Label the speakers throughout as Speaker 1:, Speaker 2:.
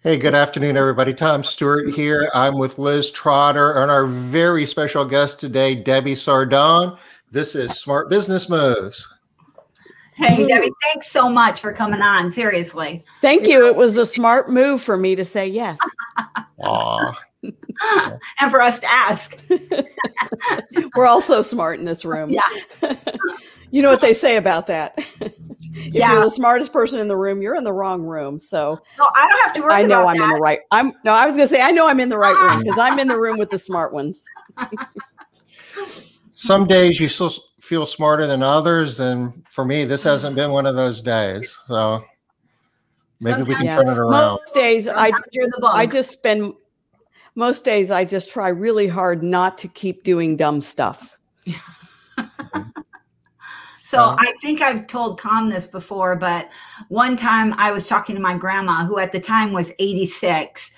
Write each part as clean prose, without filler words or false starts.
Speaker 1: Hey, good afternoon, everybody. Tom Stewart here. I'm with Liz Trotter and our very special guest today, Debbie Sardone. This is Smart Business Moves.
Speaker 2: Hey, Debbie, thanks so much for coming on. Seriously.
Speaker 3: Thank you. It was a smart move for me to say yes.
Speaker 1: Aw.
Speaker 2: And for us to ask.
Speaker 3: We're also smart in this room.
Speaker 2: Yeah.
Speaker 3: You know what they say about that. If you're the smartest person in the room, you're in the wrong room. So
Speaker 2: no, I don't have to worry
Speaker 3: I know
Speaker 2: about
Speaker 3: I'm
Speaker 2: that.
Speaker 3: in the right. I was going to say, I know I'm in the right room because I'm in the room with the smart ones.
Speaker 1: Some days you still feel smarter than others. And for me, this hasn't been one of those days. So maybe we can turn it around.
Speaker 3: Most days most days I just try really hard not to keep doing dumb stuff.
Speaker 2: So I think I've told Tom this before, but one time I was talking to my grandma, who at the time was 86,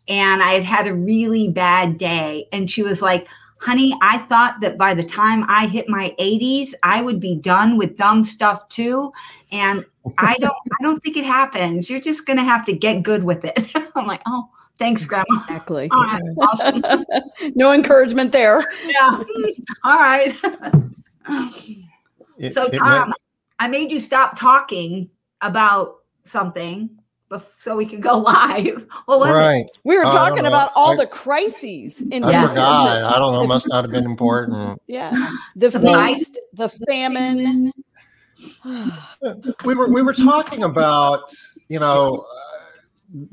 Speaker 2: and I had had a really bad day. And she was like, honey, I thought that by the time I hit my 80s, I would be done with dumb stuff too. And I don't think it happens. You're just going to have to get good with it. I'm like, oh, thanks, Grandma.
Speaker 3: Exactly.
Speaker 2: All right, awesome.
Speaker 3: No encouragement there.
Speaker 2: Yeah. All right. So, Tom, I made you stop talking about something so we could go live. What was it?
Speaker 3: We were talking about all the crises in business.
Speaker 1: Forgot. I don't know. Must not have been important.
Speaker 3: Yeah. The feast, the famine.
Speaker 1: we were talking about,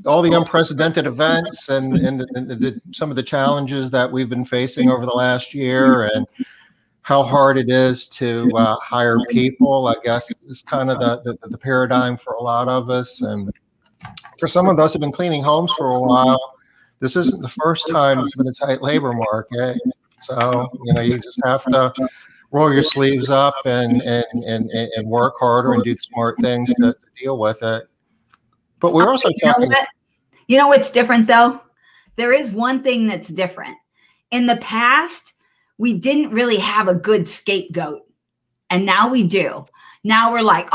Speaker 1: all the unprecedented events and some of the challenges that we've been facing over the last year, and how hard it is to hire people. I guess is kind of the paradigm for a lot of us. And for some of us who've been cleaning homes for a while, this isn't the first time it's been a tight labor market. So, you just have to roll your sleeves up and work harder and do smart things to deal with it. But we're also talking.
Speaker 2: You know what's different, though? There is one thing that's different. In the past, we didn't really have a good scapegoat. And now we do. Now we're like,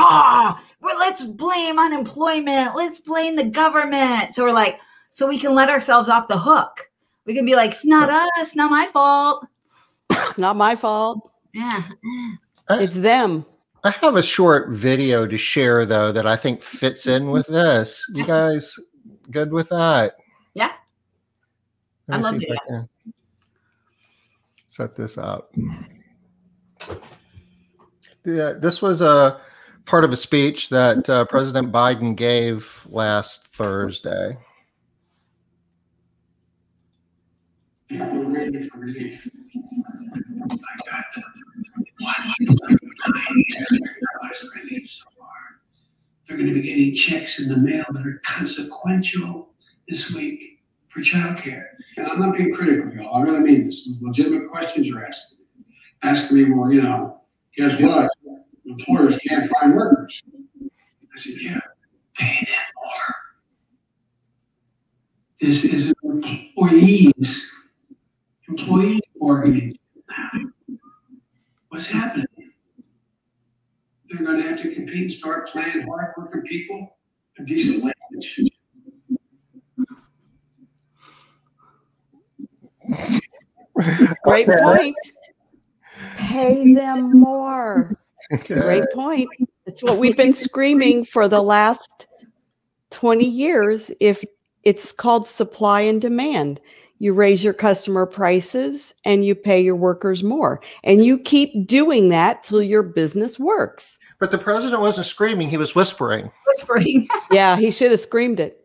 Speaker 2: let's blame unemployment. Let's blame the government. So we're like, so we can let ourselves off the hook. We can be like, it's not us, not my fault.
Speaker 3: It's not my fault.
Speaker 2: Yeah.
Speaker 3: It's them.
Speaker 1: I have a short video to share, though, that I think fits in with this. You guys good with that?
Speaker 2: Yeah. I love it.
Speaker 1: Set this up. Yeah, this was a part of a speech that President Biden gave last Thursday.
Speaker 4: We're ready for relief. Relief so far. They're going to be getting checks in the mail that are consequential this week for childcare. And I'm not being critical, y'all. I really mean this. Legitimate questions are asked. Asking me, well, guess what? Employers can't find workers. I said, yeah, pay them more. This is employee bargaining. What's happening? They're going to have to compete and start paying hard-working people a decent wage.
Speaker 3: Great point. Pay them more. Okay. Great point. It's what we've been screaming for the last 20 years. If it's called supply and demand, you raise your customer prices and you pay your workers more, and you keep doing that till your business works.
Speaker 1: But the president wasn't screaming; he was whispering.
Speaker 2: Whispering.
Speaker 3: Yeah, he should have screamed it.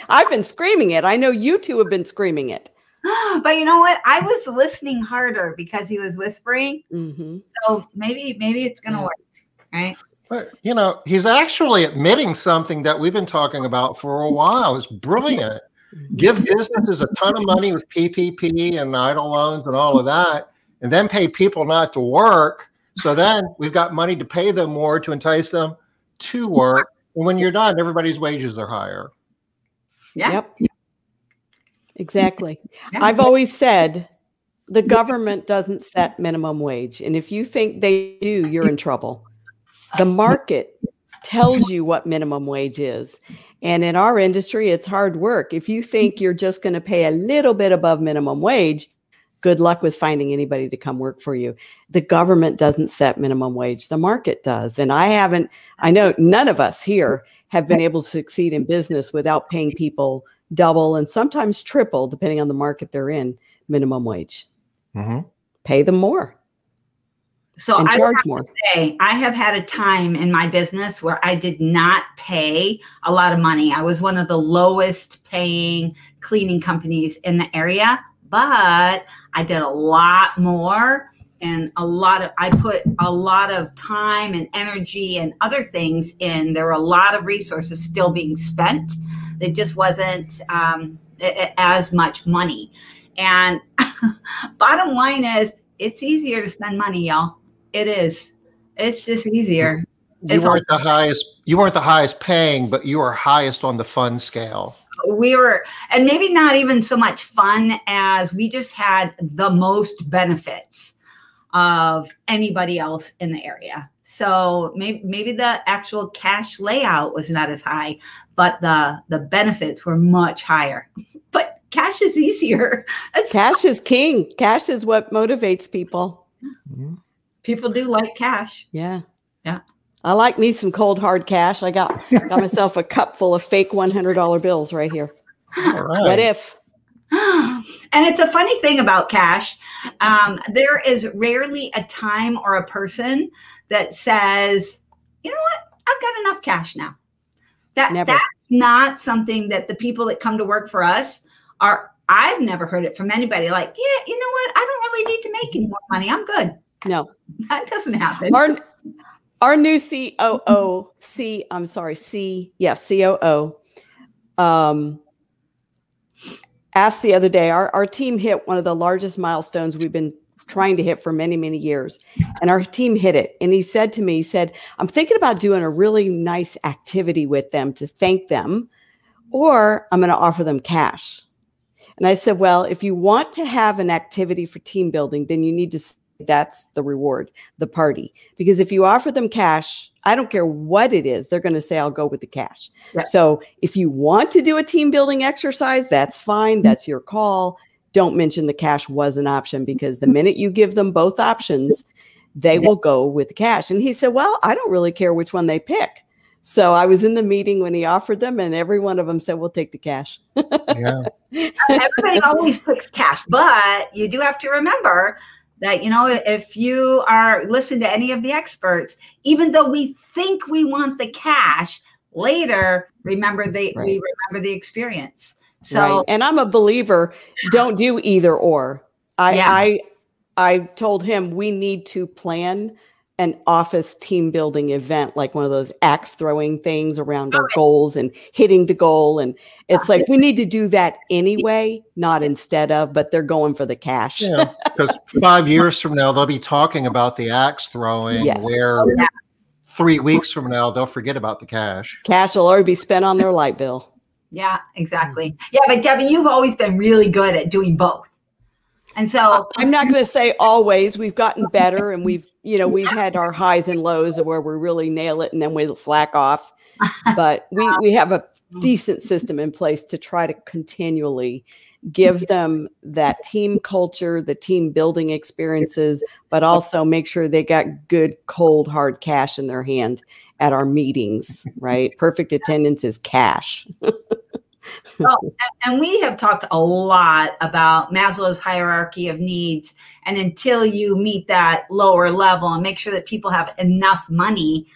Speaker 3: I've been screaming it. I know you two have been screaming it.
Speaker 2: But you know what? I was listening harder because he was whispering.
Speaker 3: Mm-hmm.
Speaker 2: So maybe it's going to work, right?
Speaker 1: But, he's actually admitting something that we've been talking about for a while. It's brilliant. Give businesses a ton of money with PPP and idle loans and all of that, and then pay people not to work. So then we've got money to pay them more to entice them to work. And when you're done, everybody's wages are higher.
Speaker 2: Yeah.
Speaker 3: Yep. Exactly. I've always said the government doesn't set minimum wage. And if you think they do, you're in trouble. The market tells you what minimum wage is. And in our industry, it's hard work. If you think you're just going to pay a little bit above minimum wage, good luck with finding anybody to come work for you. The government doesn't set minimum wage. The market does. And I know none of us here have been able to succeed in business without paying people double and sometimes triple, depending on the market they're in, minimum wage. Mm-hmm. Pay them more.
Speaker 2: So
Speaker 3: and
Speaker 2: I
Speaker 3: charge
Speaker 2: have
Speaker 3: more.
Speaker 2: To say, I have had a time in my business where I did not pay a lot of money. I was one of the lowest paying cleaning companies in the area, but I did a lot more and I put a lot of time and energy and other things in. There were a lot of resources still being spent. It just wasn't as much money. And bottom line is, it's easier to spend money, y'all. It is. It's just easier.
Speaker 1: You weren't the highest paying, but you were highest on the fun scale.
Speaker 2: We were, and maybe not even so much fun as we just had the most benefits of anybody else in the area. So maybe the actual cash layout was not as high, but the benefits were much higher. But cash is easier.
Speaker 3: Cash is king. Cash is what motivates people.
Speaker 1: Mm-hmm.
Speaker 2: People do like cash.
Speaker 3: Yeah.
Speaker 2: Yeah.
Speaker 3: I like me some cold hard cash. I got myself a cup full of fake $100 bills right here.
Speaker 1: All right.
Speaker 3: What if?
Speaker 2: And it's a funny thing about cash. There is rarely a time or a person that says, you know what, I've got enough cash now. That's not something that the people that come to work for us are. I've never heard it from anybody like, yeah, you know what, I don't really need to make any more money. I'm good.
Speaker 3: No,
Speaker 2: that doesn't happen.
Speaker 3: Our new COO, asked the other day, our team hit one of the largest milestones we've been trying to hit for many, many years. And our team hit it. And he said to me, I'm thinking about doing a really nice activity with them to thank them, or I'm going to offer them cash. And I said, well, if you want to have an activity for team building, then you need to that's the reward, the party. Because if you offer them cash, I don't care what it is, they're going to say, I'll go with the cash. Yeah. So if you want to do a team building exercise, that's fine. That's your call. Don't mention the cash was an option, because the minute you give them both options, they will go with the cash. And he said, well, I don't really care which one they pick. So I was in the meeting when he offered them, and every one of them said, we'll take the cash.
Speaker 1: Yeah.
Speaker 2: Everybody always picks cash, but you do have to remember that, you know, if you listen to any of the experts, even though we think we want the cash, later, we remember the experience. So,
Speaker 3: right. And I'm a believer, don't do either or. I told him we need to plan an office team building event, like one of those axe throwing things around our goals and hitting the goal. And it's like, we need to do that anyway, not instead of, but they're going for the cash.
Speaker 1: Yeah, because 5 years from now, they'll be talking about the axe throwing, where 3 weeks from now, they'll forget about the cash.
Speaker 3: Cash will already be spent on their light bill.
Speaker 2: Yeah, exactly. Yeah, but Debbie, you've always been really good at doing both. And so
Speaker 3: I'm not going to say always. We've gotten better, and we've had our highs and lows of where we really nail it and then we slack off. But we have a decent system in place to try to continually give them that team culture, the team building experiences, but also make sure they got good, cold, hard cash in their hand at our meetings, right? Perfect attendance is cash.
Speaker 2: Well, and we have talked a lot about Maslow's hierarchy of needs. And until you meet that lower level and make sure that people have enough money.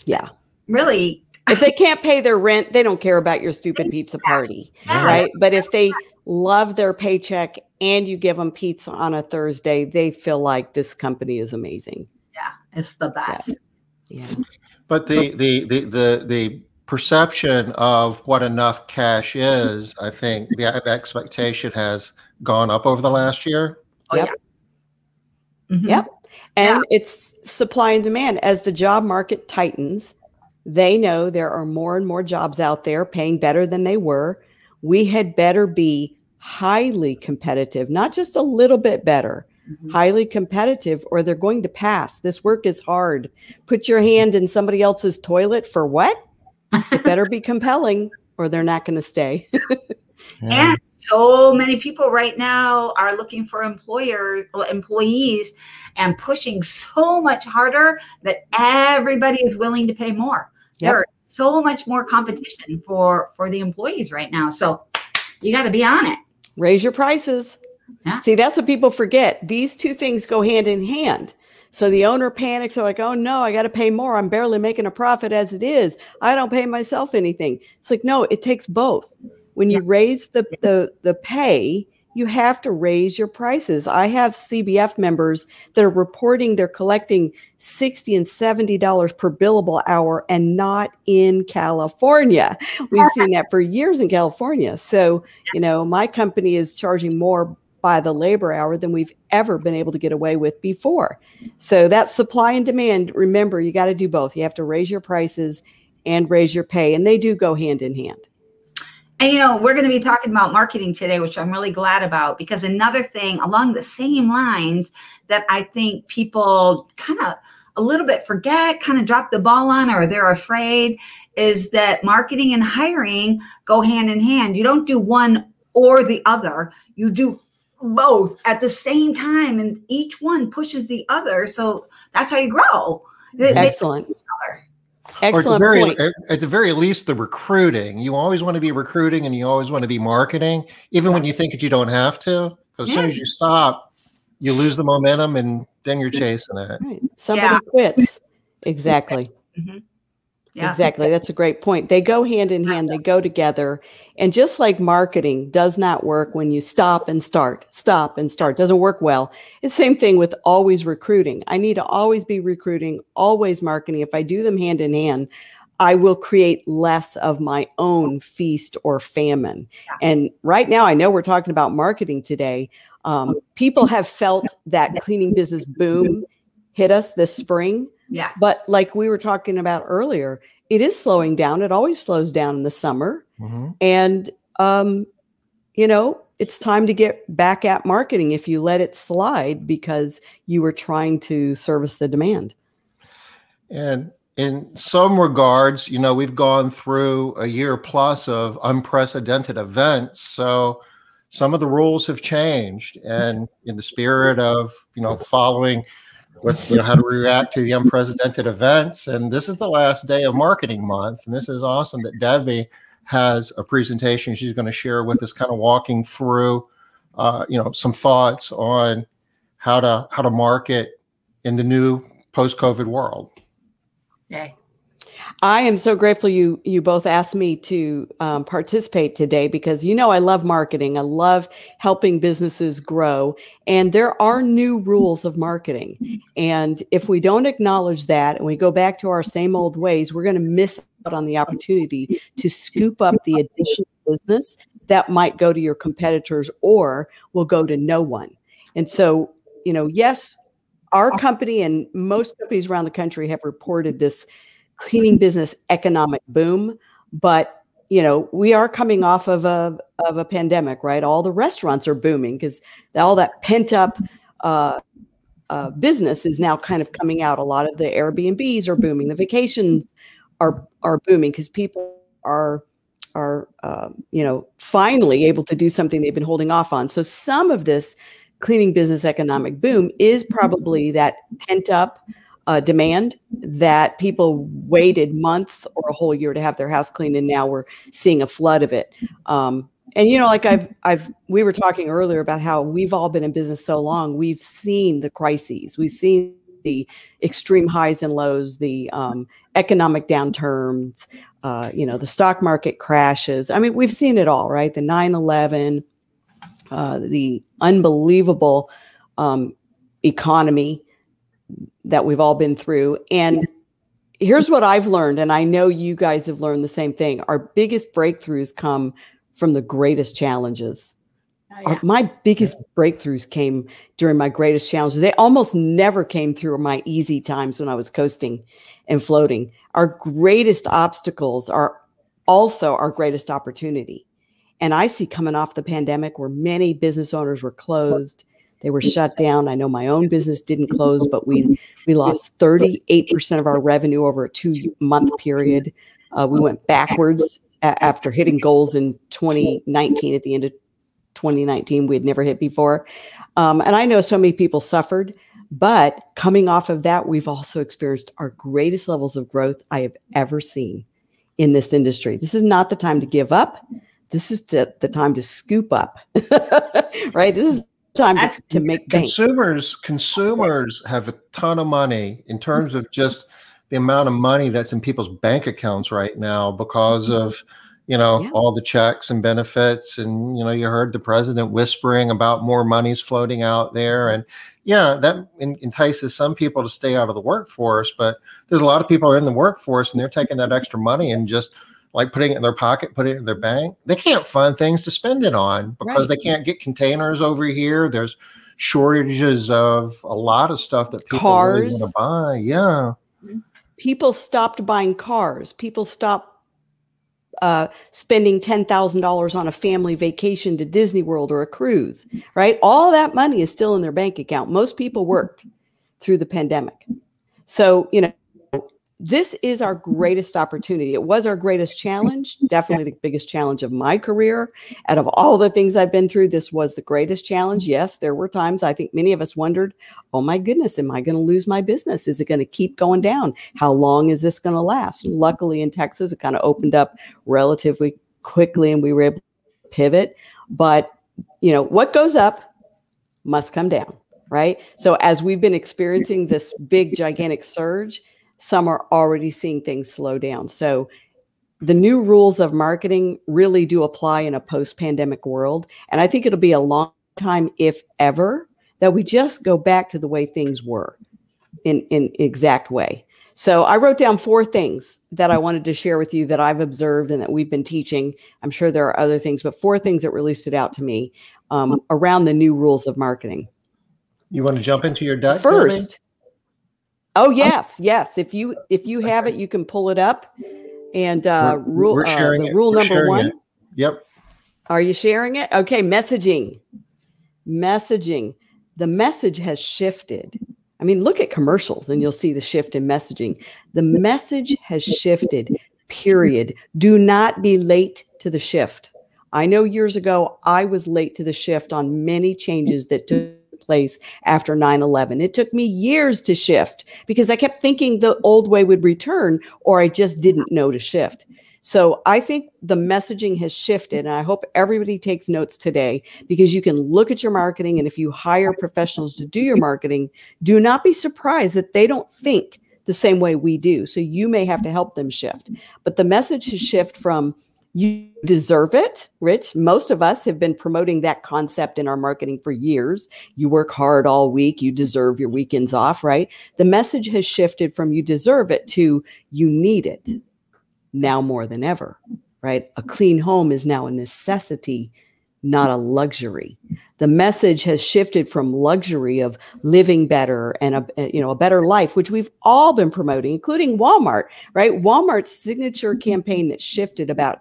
Speaker 3: Yeah.
Speaker 2: Really.
Speaker 3: If they can't pay their rent, they don't care about your stupid pizza party. Yeah. Right. But if they love their paycheck and you give them pizza on a Thursday, they feel like this company is amazing.
Speaker 2: Yeah. It's the best.
Speaker 3: Yeah.
Speaker 1: But the perception of what enough cash is, I think the expectation has gone up over the last year.
Speaker 3: Yep. Mm-hmm. Yep. And it's supply and demand. As the job market tightens, they know there are more and more jobs out there paying better than they were. We had better be highly competitive, not just a little bit better, highly competitive, or they're going to pass. This work is hard. Put your hand in somebody else's toilet for what? It better be compelling, or they're not going to stay.
Speaker 2: And so many people right now are looking for employees and pushing so much harder that everybody is willing to pay more.
Speaker 3: Yep.
Speaker 2: There is so much more competition for the employees right now. So you got to be on it.
Speaker 3: Raise your prices.
Speaker 2: Yeah.
Speaker 3: See, that's what people forget. These two things go hand in hand. So the owner panics. They're like, oh no, I got to pay more. I'm barely making a profit as it is. I don't pay myself anything. It's like, no, it takes both. When you raise the pay, you have to raise your prices. I have CBF members that are reporting they're collecting $60 and $70 per billable hour, and not in California. We've seen that for years in California. So, my company is charging more by the labor hour than we've ever been able to get away with before. So that's supply and demand. Remember, you got to do both. You have to raise your prices and raise your pay, and they do go hand in hand.
Speaker 2: And, we're going to be talking about marketing today, which I'm really glad about, because another thing along the same lines that I think people kind of a little bit forget, kind of drop the ball on, or they're afraid, is that marketing and hiring go hand in hand. You don't do one or the other. You do both at the same time, and each one pushes the other. So that's how you grow.
Speaker 3: Excellent. Excellent point.
Speaker 1: At the very least, the recruiting. You always want to be recruiting, and you always want to be marketing, even when you think that you don't have to. Because as soon as you stop, you lose the momentum, and then you're chasing it.
Speaker 3: Right. Somebody quits. Exactly.
Speaker 2: Mm-hmm. Yeah.
Speaker 3: Exactly. That's a great point. They go hand in hand. They go together. And just like marketing does not work when you stop and start. Doesn't work well. It's the same thing with always recruiting. I need to always be recruiting, always marketing. If I do them hand in hand, I will create less of my own feast or famine. Yeah. And right now, I know we're talking about marketing today. People have felt that cleaning business boom hit us this spring.
Speaker 2: Yeah.
Speaker 3: But like we were talking about earlier, it is slowing down. It always slows down in the summer. Mm-hmm. And, it's time to get back at marketing if you let it slide because you were trying to service the demand.
Speaker 1: And in some regards, we've gone through a year plus of unprecedented events. So some of the rules have changed. And in the spirit of, following with how to react to the unprecedented events. And this is the last day of marketing month. And this is awesome that Debbie has a presentation she's going to share with us, kind of walking through, some thoughts on how to market in the new post-COVID world.
Speaker 2: Okay.
Speaker 3: I am so grateful you both asked me to participate today because, I love marketing. I love helping businesses grow. And there are new rules of marketing. And if we don't acknowledge that and we go back to our same old ways, we're going to miss out on the opportunity to scoop up the additional business that might go to your competitors or will go to no one. And so, yes, our company and most companies around the country have reported this cleaning business economic boom, but we are coming off of a pandemic, right? All the restaurants are booming because all that pent up business is now kind of coming out. A lot of the Airbnbs are booming. The vacations are booming because people are finally able to do something they've been holding off on. So some of this cleaning business economic boom is probably that pent up demand that people waited months or a whole year to have their house cleaned, and now we're seeing a flood of it. And like we were talking earlier about how we've all been in business so long, we've seen the crises, we've seen the extreme highs and lows, the economic downturns, the stock market crashes. I mean, we've seen it all, right? The 9/11, the unbelievable economy that we've all been through. And here's what I've learned, and I know you guys have learned the same thing. Our biggest breakthroughs come from the greatest challenges. Oh, yeah. My biggest breakthroughs came during my greatest challenges. They almost never came through my easy times when I was coasting and floating. Our greatest obstacles are also our greatest opportunity. And I see coming off the pandemic where many business owners were closed, They were shut down. I know my own business didn't close, but we lost 38% of our revenue over a 2-month period. We went backwards after hitting goals in 2019. At the end of 2019, we had never hit before. And I know so many people suffered, but coming off of that, we've also experienced our greatest levels of growth I have ever seen in this industry. This is not the time to give up. This is the time to scoop up, right? This is time to make bank.
Speaker 1: Consumers have a ton of money in terms of just the amount of money that's in people's bank accounts right now because of, all the checks and benefits. And, you heard the president whispering about more money's floating out there. And that entices some people to stay out of the workforce, but there's a lot of people in the workforce and they're taking that extra money and just like putting it in their pocket, putting it in their bank. They can't find things to spend it on because they can't get containers over here. There's shortages of a lot of stuff that people really want to buy. Yeah.
Speaker 3: People stopped buying cars. People stopped spending $10,000 on a family vacation to Disney World or a cruise, right? All that money is still in their bank account. Most people worked through the pandemic. So, this is our greatest opportunity. It was our greatest challenge, definitely the biggest challenge of my career. Out of all the things I've been through, this was the greatest challenge. Yes, there were times I think many of us wondered, oh my goodness, am I going to lose my business? Is it going to keep going down? How long is this going to last? Luckily in Texas, it kind of opened up relatively quickly and we were able to pivot. But, what goes up must come down, right? So as we've been experiencing this big, gigantic surge, some are already seeing things slow down. So the new rules of marketing really do apply in a post-pandemic world. And I think it'll be a long time, if ever, that we just go back to the way things were in exact way. So I wrote down 4 things that I wanted to share with you that I've observed and that we've been teaching. I'm sure there are other things, but 4 things that really stood out to me around the new rules of marketing.
Speaker 1: You want to jump into your deck?
Speaker 3: First, oh yes. If you have it, you can pull it up. And rule number 1.
Speaker 1: It. Yep.
Speaker 3: Are you sharing it? Okay, messaging. The message has shifted. I mean, look at commercials and you'll see the shift in messaging. The message has shifted, period. Do not be late to the shift. I know years ago, I was late to the shift on many changes that took place after 9/11. It took me years to shift because I kept thinking the old way would return, or I just didn't know to shift. So I think the messaging has shifted, and I hope everybody takes notes today because you can look at your marketing, and if you hire professionals to do your marketing, do not be surprised that they don't think the same way we do. So you may have to help them shift. But the message has shifted from you deserve it, Rich. Most of us have been promoting that concept in our marketing for years. You work hard all week. You deserve your weekends off, right? The message has shifted from you deserve it to you need it now more than ever, right? A clean home is now a necessity, not a luxury. The message has shifted from luxury of living better and a better life, which we've all been promoting, including Walmart, right? Walmart's signature campaign that shifted about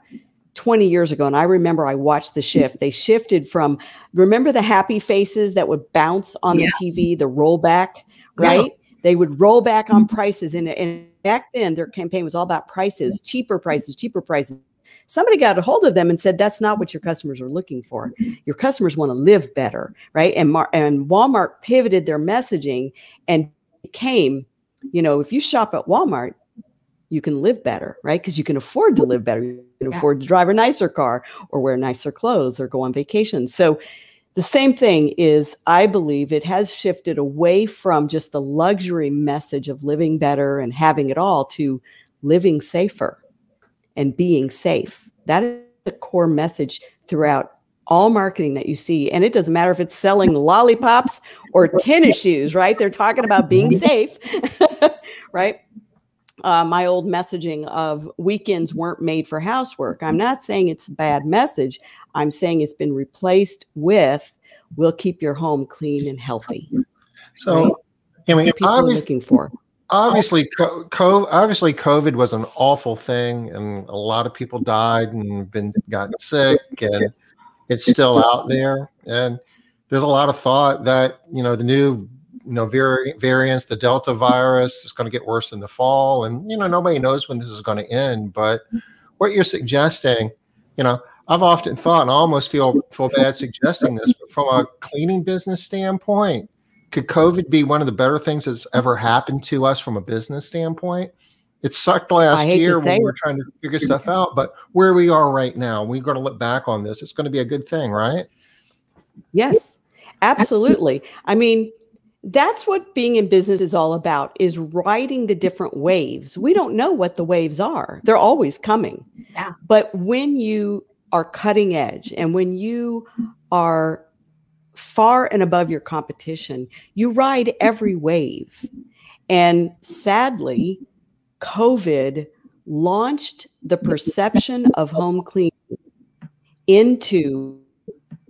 Speaker 3: 20 years ago. And I remember I watched the shift. They shifted from, remember the happy faces that would bounce on the TV, the rollback, right? Yeah. They would roll back on prices. And back then their campaign was all about prices, cheaper prices, cheaper prices. Somebody got a hold of them and said, that's not what your customers are looking for. Your customers want to live better, right? And Walmart pivoted their messaging and became, if you shop at Walmart, you can live better, right? Because you can afford to live better. You can afford to drive a nicer car or wear nicer clothes or go on vacation. So the same thing is, I believe it has shifted away from just the luxury message of living better and having it all to living safer and being safe. That is the core message throughout all marketing that you see. And it doesn't matter if it's selling lollipops or tennis shoes, right? They're talking about being safe, right? My old messaging of weekends weren't made for housework. I'm not saying it's a bad message. I'm saying it's been replaced with, we'll keep your home clean and healthy.
Speaker 1: So,
Speaker 3: right?
Speaker 1: I mean,
Speaker 3: people are looking for.
Speaker 1: Obviously, COVID was an awful thing, and a lot of people died and gotten sick, and it's still out there. And there's a lot of thought that, the new, variants, the Delta virus is going to get worse in the fall. And, nobody knows when this is going to end. But what you're suggesting, I've often thought, and I almost feel bad suggesting this, but from a cleaning business standpoint, could COVID be one of the better things that's ever happened to us from a business standpoint? It sucked last year when we were trying to figure stuff out, but where we are right now, we're going to look back on this. It's going to be a good thing, right?
Speaker 3: Yes, absolutely. I mean, that's what being in business is all about, is riding the different waves. We don't know what the waves are. They're always coming.
Speaker 2: Yeah.
Speaker 3: But when you are cutting edge and when you are far and above your competition, you ride every wave. And sadly, COVID launched the perception of home cleaning into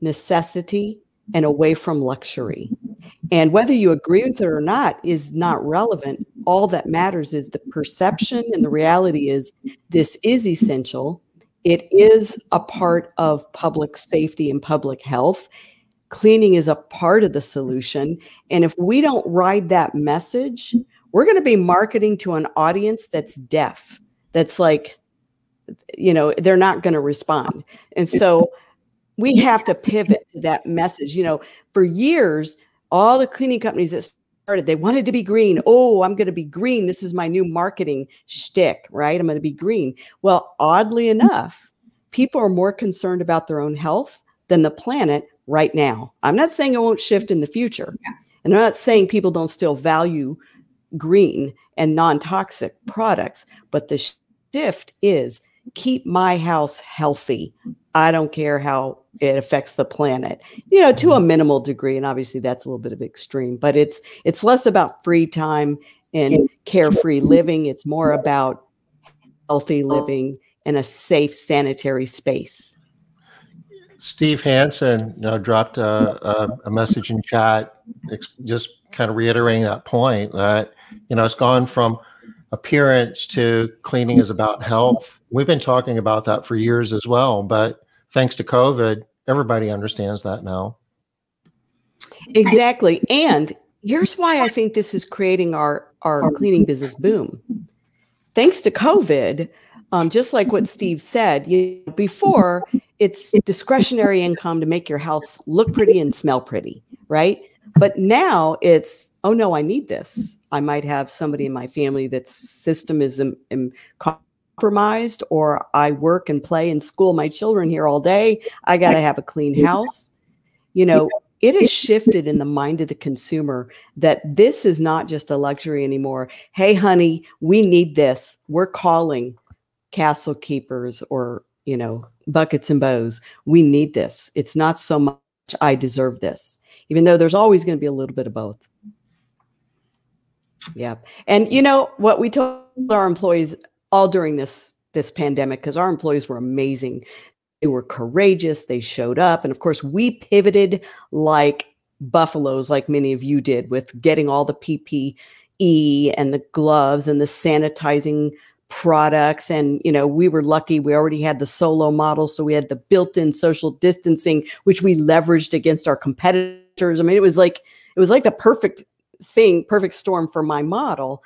Speaker 3: necessity and away from luxury. And whether you agree with it or not is not relevant. All that matters is the perception, and the reality is this is essential. It is a part of public safety and public health. Cleaning is a part of the solution. And if we don't ride that message, we're going to be marketing to an audience that's deaf, that's like, they're not going to respond. And so we have to pivot to that message. For years, all the cleaning companies that started, they wanted to be green. Oh, I'm going to be green. This is my new marketing shtick, right? I'm going to be green. Well, oddly enough, people are more concerned about their own health than the planet right now. I'm not saying it won't shift in the future. Yeah. And I'm not saying people don't still value green and non-toxic products, but the shift is keep my house healthy. I don't care how it affects the planet, to a minimal degree. And obviously that's a little bit of extreme, but it's less about free time and carefree living. It's more about healthy living in a safe, sanitary space.
Speaker 1: Steve Hansen dropped a message in chat, just kind of reiterating that point that, it's gone from appearance to cleaning is about health. We've been talking about that for years as well, but thanks to COVID, everybody understands that now.
Speaker 3: Exactly. And here's why I think this is creating our cleaning business boom. Thanks to COVID, just like what Steve said, before it's discretionary income to make your house look pretty and smell pretty, right? But now it's, oh no, I need this. I might have somebody in my family that's system is compromised, or I work and play and school my children here all day. I got to have a clean house. It has shifted in the mind of the consumer that this is not just a luxury anymore. Hey, honey, we need this. We're calling Castle Keepers or, Buckets and Bows. We need this. It's not so much I deserve this, even though there's always going to be a little bit of both. Yeah. And what we told our employees all during this pandemic, because our employees were amazing. They were courageous. They showed up. And of course, we pivoted like buffaloes, like many of you did, with getting all the PPE and the gloves and the sanitizing products. And, we were lucky. We already had the solo model. So we had the built-in social distancing, which we leveraged against our competitors. I mean, it was like the perfect storm for my model.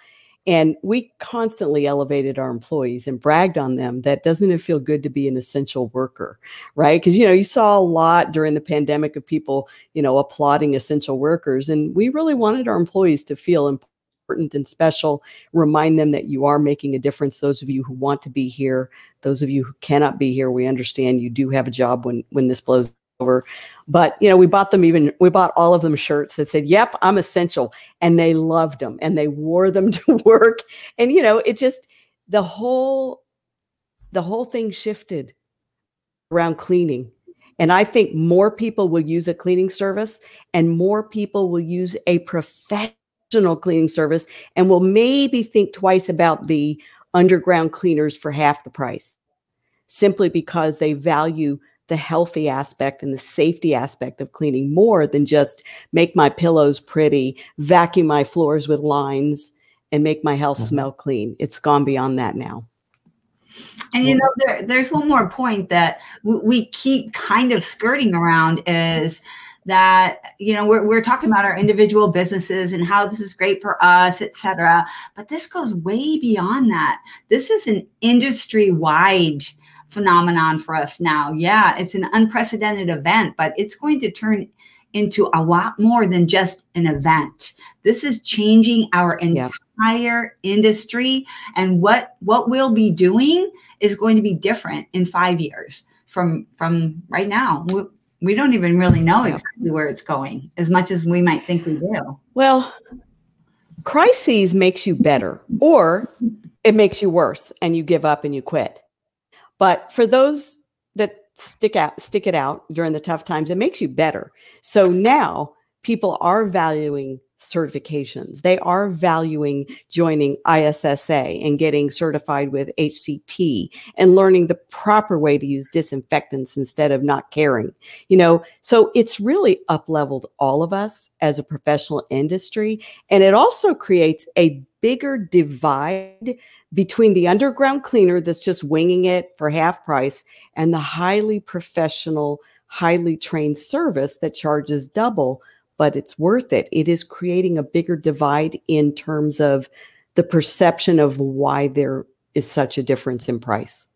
Speaker 3: And we constantly elevated our employees and bragged on them. That doesn't it feel good to be an essential worker, right? Because, you saw a lot during the pandemic of people, applauding essential workers. And we really wanted our employees to feel important and special, remind them that you are making a difference. Those of you who want to be here, those of you who cannot be here, we understand you do have a job when this blows over. But, we bought all of them shirts that said, yep, I'm essential. And they loved them and they wore them to work. And, it just, the whole thing shifted around cleaning. And I think more people will use a cleaning service and more people will use a professional cleaning service and will maybe think twice about the underground cleaners for half the price, simply because they value the healthy aspect and the safety aspect of cleaning more than just make my pillows pretty, vacuum my floors with lines, and make my house smell clean. It's gone beyond that now.
Speaker 2: And there's one more point that we keep kind of skirting around is that, you know, we're talking about our individual businesses and how this is great for us, et cetera. But this goes way beyond that. This is an industry-wide phenomenon for us now. Yeah, it's an unprecedented event, but it's going to turn into a lot more than just an event. This is changing our entire industry, and what we'll be doing is going to be different in 5 years from right now. We don't even really know exactly where it's going, as much as we might think we do.
Speaker 3: Well, crises makes you better, or it makes you worse and you give up and you quit. But for those that stick it out during the tough times, it makes you better. So now people are valuing certifications. They are valuing joining ISSA and getting certified with HCT and learning the proper way to use disinfectants instead of not caring. You know, so it's really up-leveled all of us as a professional industry. And it also creates a bigger divide between the underground cleaner that's just winging it for half price and the highly professional, highly trained service that charges double, but it's worth it. It is creating a bigger divide in terms of the perception of why there is such a difference in price.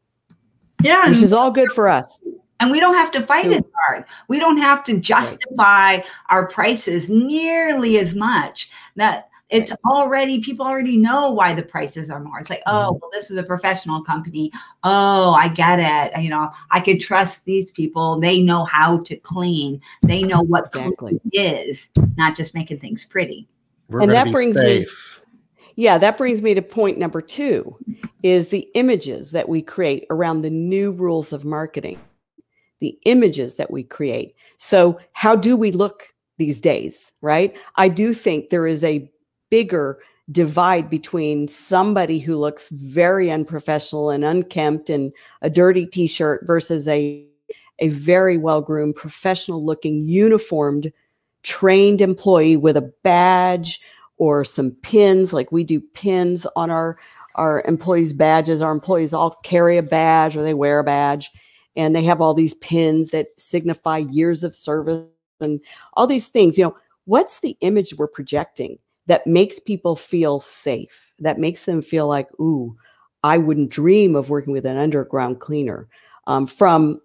Speaker 3: Yeah. Which is all good for us.
Speaker 2: And we don't have to fight as hard. We don't have to justify our prices nearly as much. That it's already, people already know why the prices are more. It's like, oh, well, this is a professional company. Oh, I get it. You know, I could trust these people. They know how to clean. They know what clean is, not just making things pretty.
Speaker 3: And that brings me, that brings me to point number 2, is the images that we create around the new rules of marketing. The images that we create. So how do we look these days, right? I do think there is a bigger divide between somebody who looks very unprofessional and unkempt and a dirty t-shirt versus a very well-groomed, professional-looking, uniformed, trained employee with a badge or some pins. Like we do pins on our employees' badges. Our employees all carry a badge or they wear a badge, and they have all these pins that signify years of service and all these things. You know, what's the image we're projecting that makes people feel safe, that makes them feel like, ooh, I wouldn't dream of working with an underground cleaner? From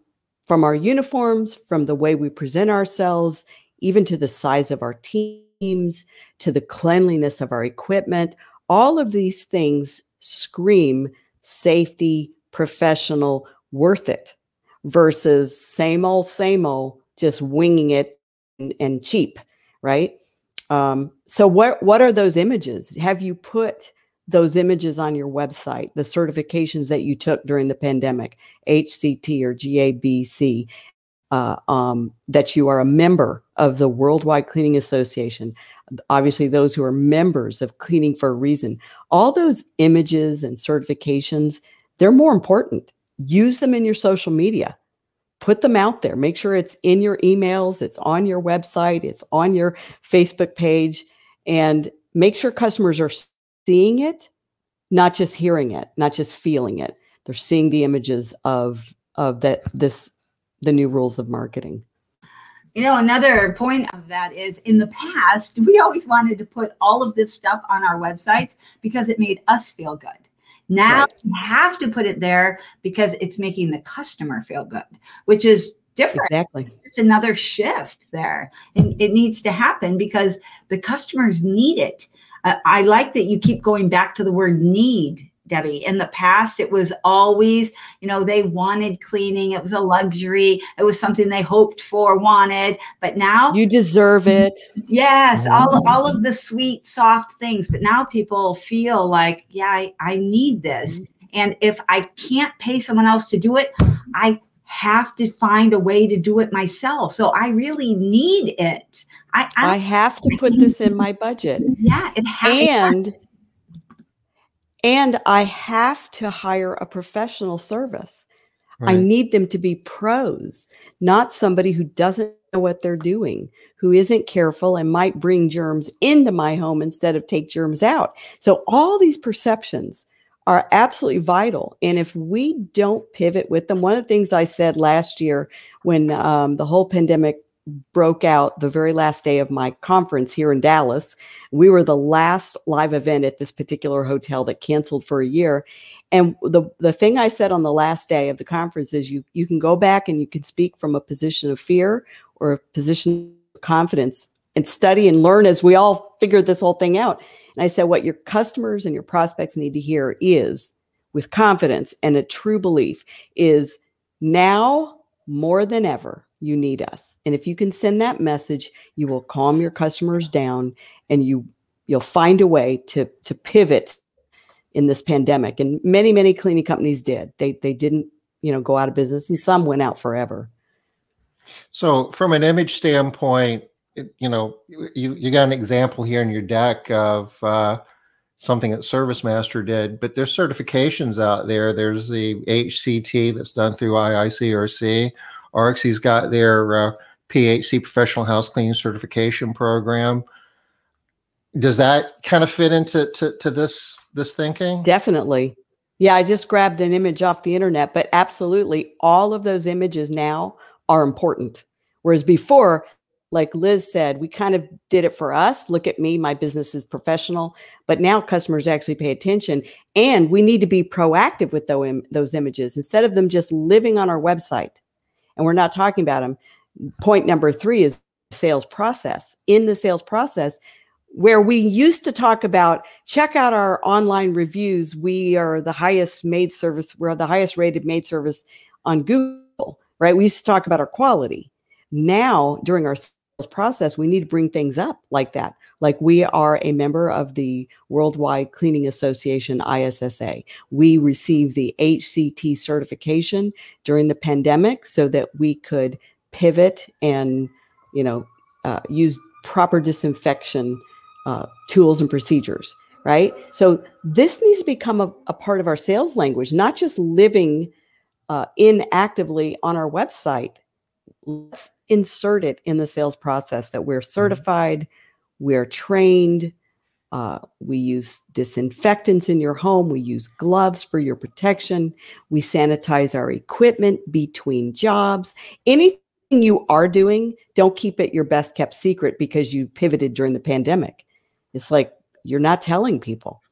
Speaker 3: our uniforms, from the way we present ourselves, even to the size of our teams, to the cleanliness of our equipment, all of these things scream safety, professional, worth it, versus same old, just winging it and cheap, right? So what are those images? Have you put those images on your website, the certifications that you took during the pandemic, HCT or GABC, that you are a member of the Worldwide Cleaning Association? Obviously, those who are members of Cleaning for a Reason. All those images and certifications, they're more important. Use them in your social media. Put them out there. Make sure it's in your emails, it's on your website, it's on your Facebook page, and make sure customers are seeing it, not just hearing it, not just feeling it. They're seeing the images of the new rules of marketing.
Speaker 2: You know, another point of that is, in the past, we always wanted to put all of this stuff on our websites because it made us feel good. Now you have to put it there because it's making the customer feel good, which is different.
Speaker 3: Exactly.
Speaker 2: It's another shift there. And it needs to happen because the customers need it. I like that you keep going back to the word need, Debbie. In the past, it was always, you know, they wanted cleaning. It was a luxury. It was something they hoped for, wanted. But now
Speaker 3: you deserve it.
Speaker 2: Yes, all of the sweet, soft things. But now people feel like, yeah, I need this. And if I can't pay someone else to do it, I have to find a way to do it myself. So I really need it.
Speaker 3: I have to put this in my budget.
Speaker 2: Yeah, it has.
Speaker 3: And I have to hire a professional service. Right. I need them to be pros, not somebody who doesn't know what they're doing, who isn't careful and might bring germs into my home instead of take germs out. So all these perceptions are absolutely vital. And if we don't pivot with them, one of the things I said last year when the whole pandemic broke out the very last day of my conference here in Dallas. We were the last live event at this particular hotel that canceled for a year. And the thing I said on the last day of the conference is you can go back and you can speak from a position of fear or a position of confidence and study and learn as we all figured this whole thing out. And I said, what your customers and your prospects need to hear is, with confidence and a true belief, is now more than ever, you need us. And if you can send that message, you will calm your customers down, and you'll find a way to pivot in this pandemic. And many, many cleaning companies did. They didn't, go out of business, and some went out forever.
Speaker 1: So from an image standpoint, you got an example here in your deck of something that ServiceMaster did, but there's certifications out there. There's the HCT that's done through ISSA, ARCSI's got their PHC Professional House Cleaning Certification Program. Does that kind of fit into this thinking?
Speaker 3: Definitely. Yeah, I just grabbed an image off the internet, but absolutely all of those images now are important. Whereas before, like Liz said, we kind of did it for us. Look at me, my business is professional. But now customers actually pay attention, and we need to be proactive with those images instead of them just living on our website. And we're not talking about them. Point number 3 is sales process. In the sales process, where we used to talk about, check out our online reviews. We are the highest maid service. We're the highest rated maid service on Google, right? We used to talk about our quality. Now, during our process, we need to bring things up like that. Like, we are a member of the Worldwide Cleaning Association, ISSA. We received the HCT certification during the pandemic so that we could pivot and, use proper disinfection tools and procedures, right? So this needs to become a part of our sales language, not just living inactively on our website. Let's insert it in the sales process that we're certified, we're trained, we use disinfectants in your home, we use gloves for your protection, we sanitize our equipment between jobs. Anything you are doing, don't keep it your best kept secret because you pivoted during the pandemic. It's like, you're not telling people,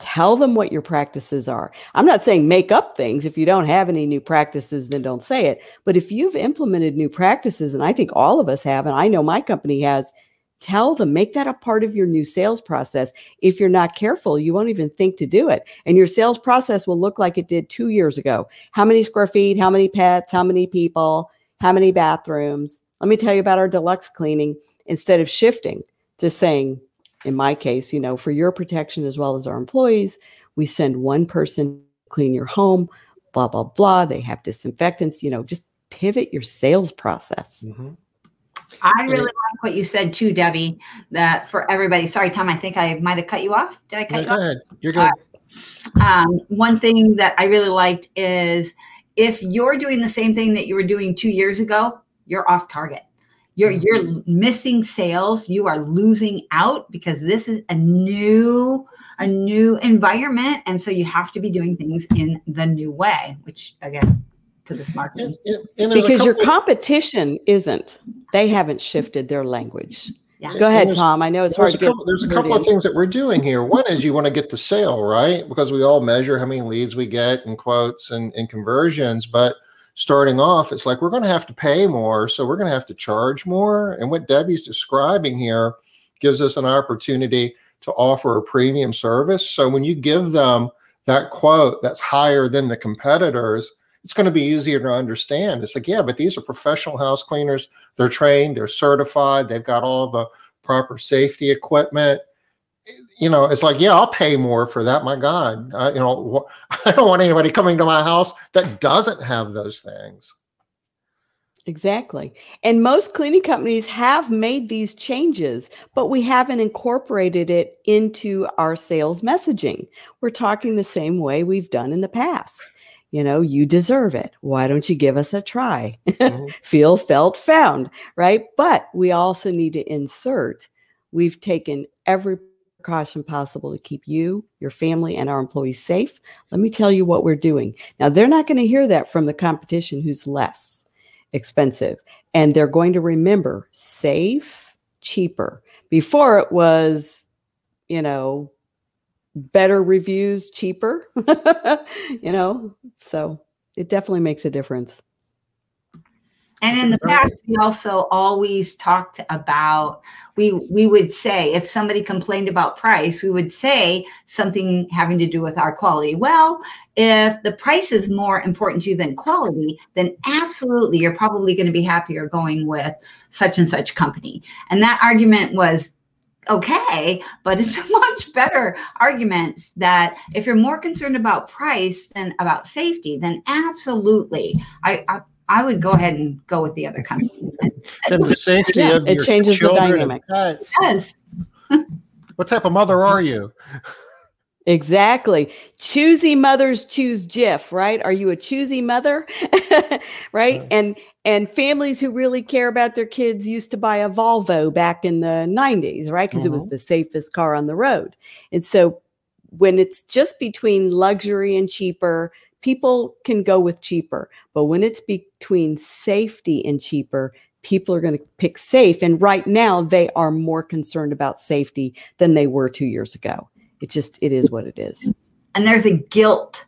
Speaker 3: tell them what your practices are. I'm not saying make up things. If you don't have any new practices, then don't say it. But if you've implemented new practices, and I think all of us have, and I know my company has, tell them, make that a part of your new sales process. If you're not careful, you won't even think to do it. And your sales process will look like it did 2 years ago. How many square feet, how many pets, how many people, how many bathrooms? Let me tell you about our deluxe cleaning. Instead of shifting to saying, in my case, for your protection as well as our employees, we send one person to clean your home, blah, blah, blah. They have disinfectants, just pivot your sales process.
Speaker 2: Mm-hmm. I really like what you said too, Debbie, that for everybody. Sorry, Tom, I think I might have cut you off. Did I cut you off? Go ahead.
Speaker 1: You're good.
Speaker 2: One thing that I really liked is, if you're doing the same thing that you were doing 2 years ago, you're off target. You're missing sales. You are losing out because this is a new environment. And so you have to be doing things in the new way, which, again, to this market.
Speaker 3: Because your competition isn't. They haven't shifted their language. Yeah. Go ahead, Tom. I know it's hard to get.
Speaker 1: There's a couple of things that we're doing here. One is you want to get the sale, right? Because we all measure how many leads we get and quotes and conversions. But starting off, it's like, we're going to have to pay more. So we're going to have to charge more. And what Debbie's describing here gives us an opportunity to offer a premium service. So when you give them that quote that's higher than the competitors, it's going to be easier to understand. It's like, yeah, but these are professional house cleaners. They're trained, they're certified, they've got all the proper safety equipment. It's like, yeah, I'll pay more for that. My God, I don't want anybody coming to my house that doesn't have those things.
Speaker 3: Exactly. And most cleaning companies have made these changes, but we haven't incorporated it into our sales messaging. We're talking the same way we've done in the past. You deserve it. Why don't you give us a try? Mm-hmm. Feel, felt, found, right? But we also need to insert, we've taken every precaution possible to keep you, your family, and our employees safe. Let me tell you what we're doing. Now, they're not going to hear that from the competition who's less. expensive. And they're going to remember safe, cheaper. Before it was, you know, better reviews, cheaper, you know, so it definitely makes a difference.
Speaker 2: And in the past, we also always talked about, we would say, if somebody complained about price, we would say something having to do with our quality. Well, if the price is more important to you than quality, then absolutely, you're probably going to be happier going with such and such company. And that argument was okay, but it's a much better argument that if you're more concerned about price than about safety, then absolutely, I would go ahead and go with the other company.
Speaker 1: And the safety of
Speaker 3: it
Speaker 1: your
Speaker 3: changes the
Speaker 1: children
Speaker 3: dynamic.
Speaker 1: and pets.
Speaker 2: Yes.
Speaker 1: What type of mother are you?
Speaker 3: Exactly. Choosy mothers choose Jif, right? Are you a choosy mother? Right? And families who really care about their kids used to buy a Volvo back in the 90s, right? Because it was the safest car on the road. And so when it's just between luxury and cheaper, people can go with cheaper. But when it's between safety and cheaper, people are going to pick safe. And right now, they are more concerned about safety than they were 2 years ago. It is what it is.
Speaker 2: And there's a guilt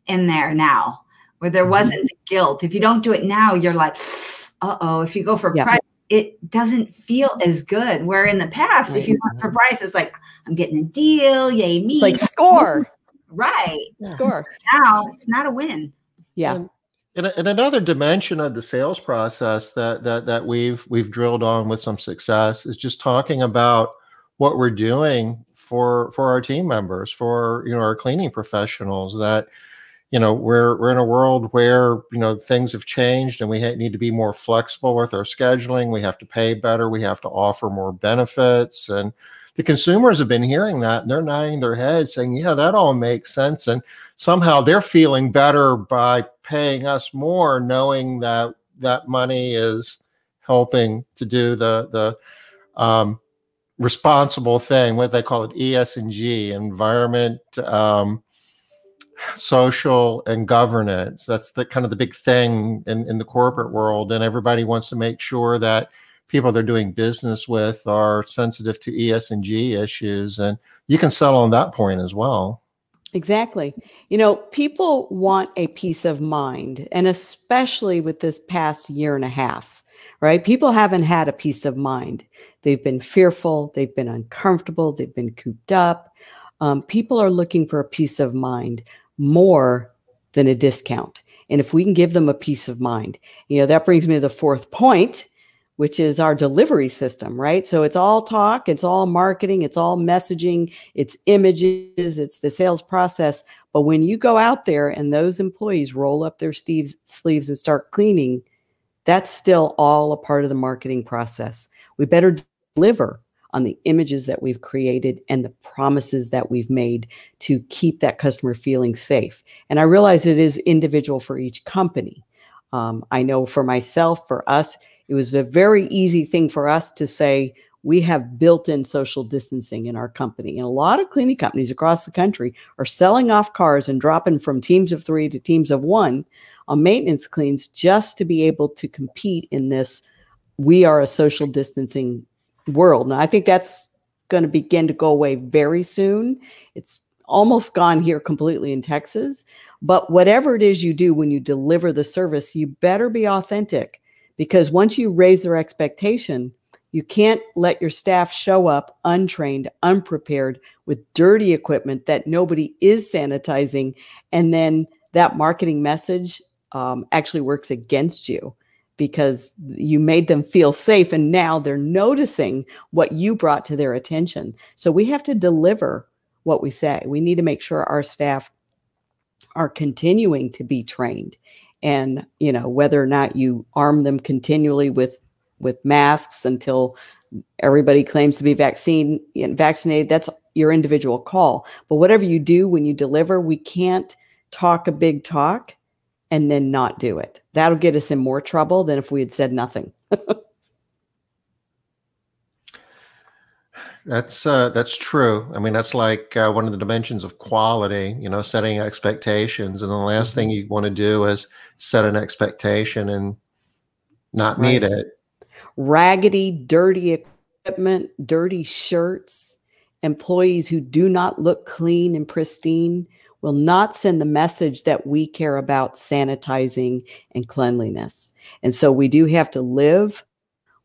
Speaker 2: in there now where there wasn't the guilt. If you don't do it now, you're like, uh-oh, if you go for price, it doesn't feel as good. Where in the past, if you went for price, it's like, I'm getting a deal, yay me.
Speaker 3: It's like score.
Speaker 2: Right.
Speaker 3: Score.
Speaker 2: Now it's not a win.
Speaker 3: Yeah.
Speaker 1: And another dimension of the sales process that we've drilled on with some success is just talking about what we're doing for our team members, for, you know, our cleaning professionals, that, you know, we're in a world where, you know, things have changed and we need to be more flexible with our scheduling. We have to pay better. We have to offer more benefits. And the consumers have been hearing that, and they're nodding their heads saying, yeah, that all makes sense. And somehow they're feeling better by paying us more, knowing that that money is helping to do the responsible thing, what they call it, ESG, environment, social, and governance. That's the kind of the big thing in the corporate world. And everybody wants to make sure that people they're doing business with are sensitive to ESG issues. And you can sell on that point as well.
Speaker 3: Exactly. You know, people want a peace of mind, and especially with this past year and a half, right? People haven't had a peace of mind. They've been fearful. They've been uncomfortable. They've been cooped up. People are looking for a peace of mind more than a discount. And if we can give them a peace of mind, you know, that brings me to the fourth point, which is our delivery system, right? So it's all talk, it's all marketing, it's all messaging, it's images, it's the sales process. But when you go out there and those employees roll up their sleeves and start cleaning, that's still all a part of the marketing process. We better deliver on the images that we've created and the promises that we've made to keep that customer feeling safe. And I realize it is individual for each company. I know for myself, for us, it was a very easy thing for us to say, we have built-in social distancing in our company. And a lot of cleaning companies across the country are selling off cars and dropping from teams of 3 to teams of 1 on maintenance cleans just to be able to compete in this, we are a social distancing world. Now, I think that's going to begin to go away very soon. It's almost gone here completely in Texas. But whatever it is you do when you deliver the service, you better be authentic. Because once you raise their expectation, you can't let your staff show up untrained, unprepared, with dirty equipment that nobody is sanitizing. And then that marketing message actually works against you because you made them feel safe. And now they're noticing what you brought to their attention. So we have to deliver what we say. We need to make sure our staff are continuing to be trained. And, you know, whether or not you arm them continually with masks until everybody claims to be vaccinated, that's your individual call. But whatever you do when you deliver, we can't talk a big talk and then not do it. That'll get us in more trouble than if we had said nothing.
Speaker 1: That's true. I mean, that's like one of the dimensions of quality, you know, setting expectations. And the last thing you want to do is set an expectation and not needed.
Speaker 3: Raggedy, dirty equipment, dirty shirts, employees who do not look clean and pristine will not send the message that we care about sanitizing and cleanliness. And so we do have to live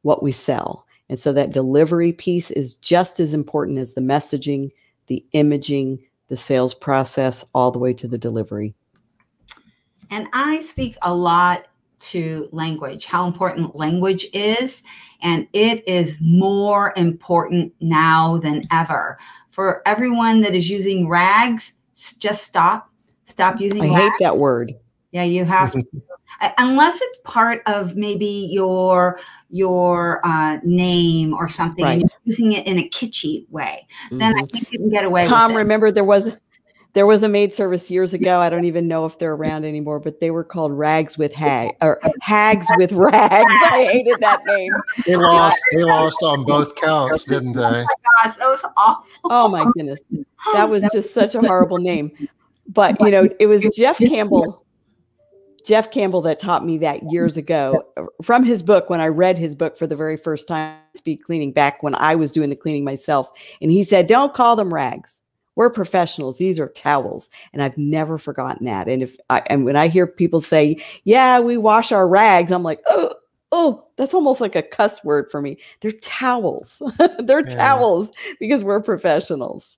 Speaker 3: what we sell. And so that delivery piece is just as important as the messaging, the imaging, the sales process, all the way to the delivery.
Speaker 2: And I speak a lot to language, how important language is. And it is more important now than ever. For everyone that is using rags, just stop using rags.
Speaker 3: I hate that word.
Speaker 2: Yeah, you have to. Unless it's part of maybe your name or something, and you're using it in a kitschy way, then I think you can get away with it.
Speaker 3: Tom, remember there was a maid service years ago. I don't even know if they're around anymore, but they were called Rags with Hag or Hags with Rags. I hated that name.
Speaker 1: They lost on both counts, didn't they?
Speaker 2: Oh my gosh, that was awful.
Speaker 3: Oh my goodness. That was just such a horrible name. But it was Jeff Campbell that taught me that years ago from his book, when I read his book for the very first time, Speed Cleaning, back when I was doing the cleaning myself. And he said, don't call them rags. We're professionals. These are towels. And I've never forgotten that. And when I hear people say, yeah, we wash our rags, I'm like, oh, that's almost like a cuss word for me. They're towels. They're towels because we're professionals.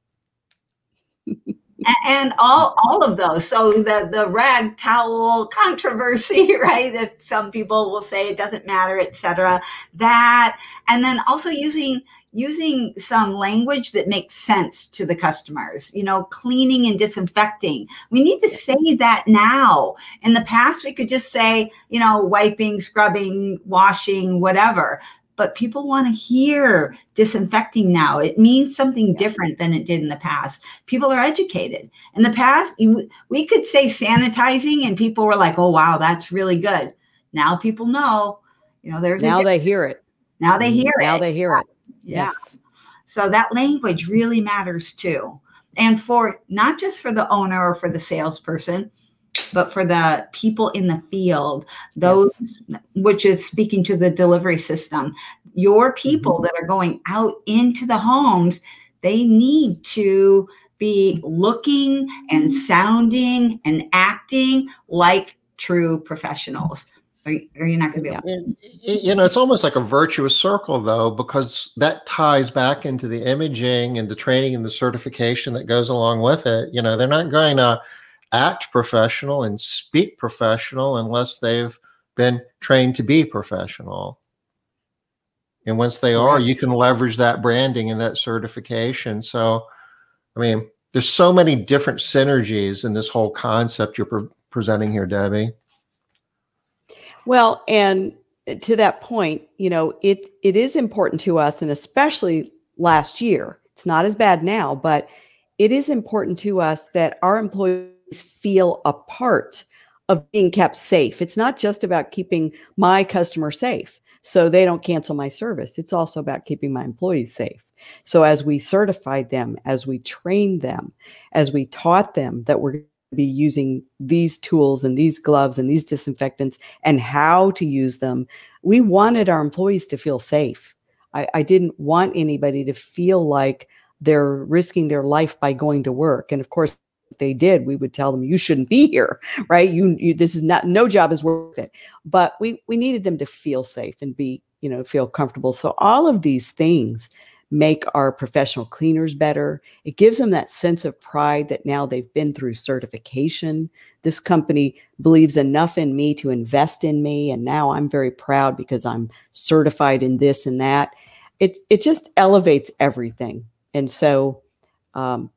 Speaker 2: And all of those. So the rag towel controversy, right? If some people will say it doesn't matter, etc. That, and then also using some language that makes sense to the customers, cleaning and disinfecting. We need to say that now. In the past, we could just say, wiping, scrubbing, washing, whatever. But people want to hear disinfecting now. It means something different than it did in the past. People are educated. In the past, we could say sanitizing and people were like, oh, wow, that's really good. Now people know,
Speaker 3: now they hear it.
Speaker 2: Now they hear it.
Speaker 3: Now they hear it.
Speaker 2: Yeah. So that language really matters too. And for not just for the owner or for the salesperson, but for the people in the field, those, which is speaking to the delivery system, your people that are going out into the homes, they need to be looking and sounding and acting like true professionals. Are you not going to be able to?
Speaker 1: It's almost like a virtuous circle, though, because that ties back into the imaging and the training and the certification that goes along with it. They're not going to act professional and speak professional unless they've been trained to be professional. And once they are, you can leverage that branding and that certification. So, there's so many different synergies in this whole concept you're presenting here, Debbie.
Speaker 3: Well, and to that point, it is important to us, and especially last year, it's not as bad now, but it is important to us that our employees feel a part of being kept safe. It's not just about keeping my customer safe so they don't cancel my service. It's also about keeping my employees safe. So as we certified them, as we trained them, as we taught them that we're going to be using these tools and these gloves and these disinfectants and how to use them, we wanted our employees to feel safe. I didn't want anybody to feel like they're risking their life by going to work. And of course, if they did, we would tell them, you shouldn't be here, right? This is not, no job is worth it. But we needed them to feel safe and be, feel comfortable. So all of these things make our professional cleaners better. It gives them that sense of pride that now they've been through certification. This company believes enough in me to invest in me. And now I'm very proud because I'm certified in this and that. It just elevates everything. And so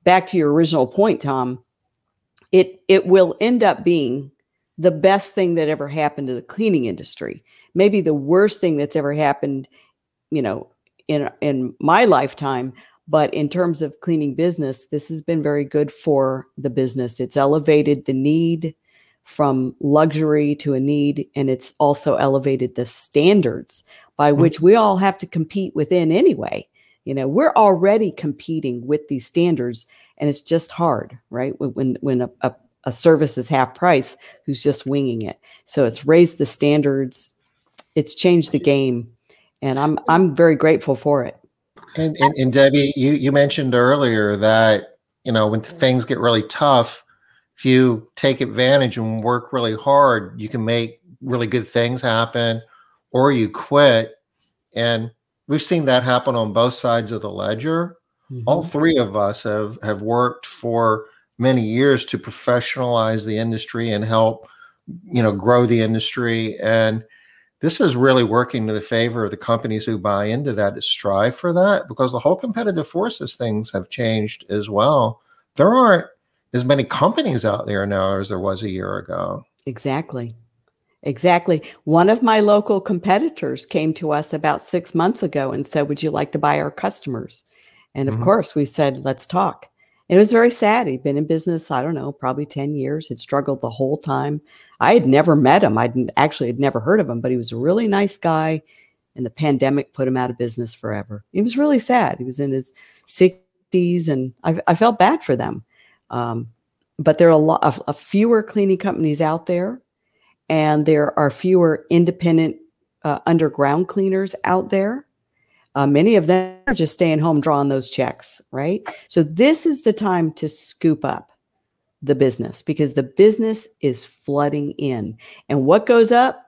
Speaker 3: back to your original point, Tom, it will end up being the best thing that ever happened to the cleaning industry. Maybe the worst thing that's ever happened, in my lifetime, but in terms of cleaning business, this has been very good for the business. It's elevated the need from luxury to a need, and it's also elevated the standards by which we all have to compete within anyway. We're already competing with these standards, and it's just hard, right? When a service is half price, who's just winging it. So it's raised the standards. It's changed the game, and I'm very grateful for it.
Speaker 1: And Debbie, you mentioned earlier that, when things get really tough, if you take advantage and work really hard, you can make really good things happen, or you quit. And we've seen that happen on both sides of the ledger. Mm-hmm. All three of us have worked for many years to professionalize the industry and help, grow the industry. And this is really working to the favor of the companies who buy into that, to strive for that, because the whole competitive forces things have changed as well. There aren't as many companies out there now as there was a year ago.
Speaker 3: Exactly. One of my local competitors came to us about 6 months ago and said, would you like to buy our customers? And of course we said, let's talk. It was very sad. He'd been in business, I don't know, probably 10 years, had struggled the whole time. I had never met him. I'd never heard of him, but he was a really nice guy. And the pandemic put him out of business forever. He was really sad. He was in his 60s, and I felt bad for them. But there are a lot of fewer cleaning companies out there, and there are fewer independent underground cleaners out there. Many of them are just staying home drawing those checks, right? So this is the time to scoop up the business, because the business is flooding in. And what goes up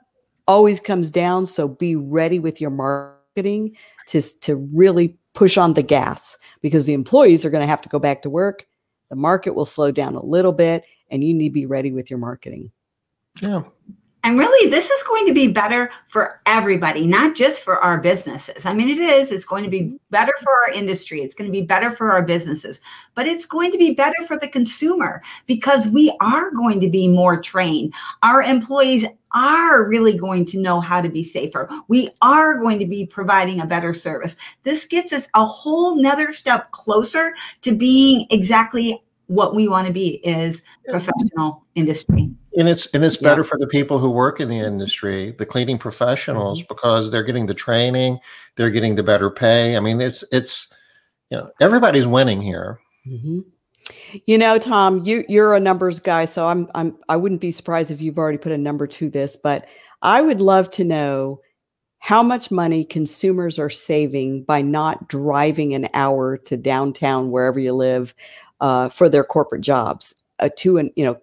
Speaker 3: always comes down. So be ready with your marketing to really push on the gas, because the employees are going to have to go back to work. The market will slow down a little bit, and you need to be ready with your marketing.
Speaker 1: Yeah.
Speaker 2: And really, this is going to be better for everybody, not just for our businesses. I mean, it's going to be better for our industry. It's going to be better for our businesses, but it's going to be better for the consumer, because we are going to be more trained. Our employees are really going to know how to be safer. We are going to be providing a better service. This gets us a whole nother step closer to being exactly what we want to be, is professional industry.
Speaker 1: And it's better for the people who work in the industry, the cleaning professionals, because they're getting the training, they're getting the better pay. I mean, it's everybody's winning here.
Speaker 3: Tom, you're a numbers guy, so I wouldn't be surprised if you've already put a number to this, but I would love to know how much money consumers are saving by not driving an hour to downtown, wherever you live, for their corporate jobs,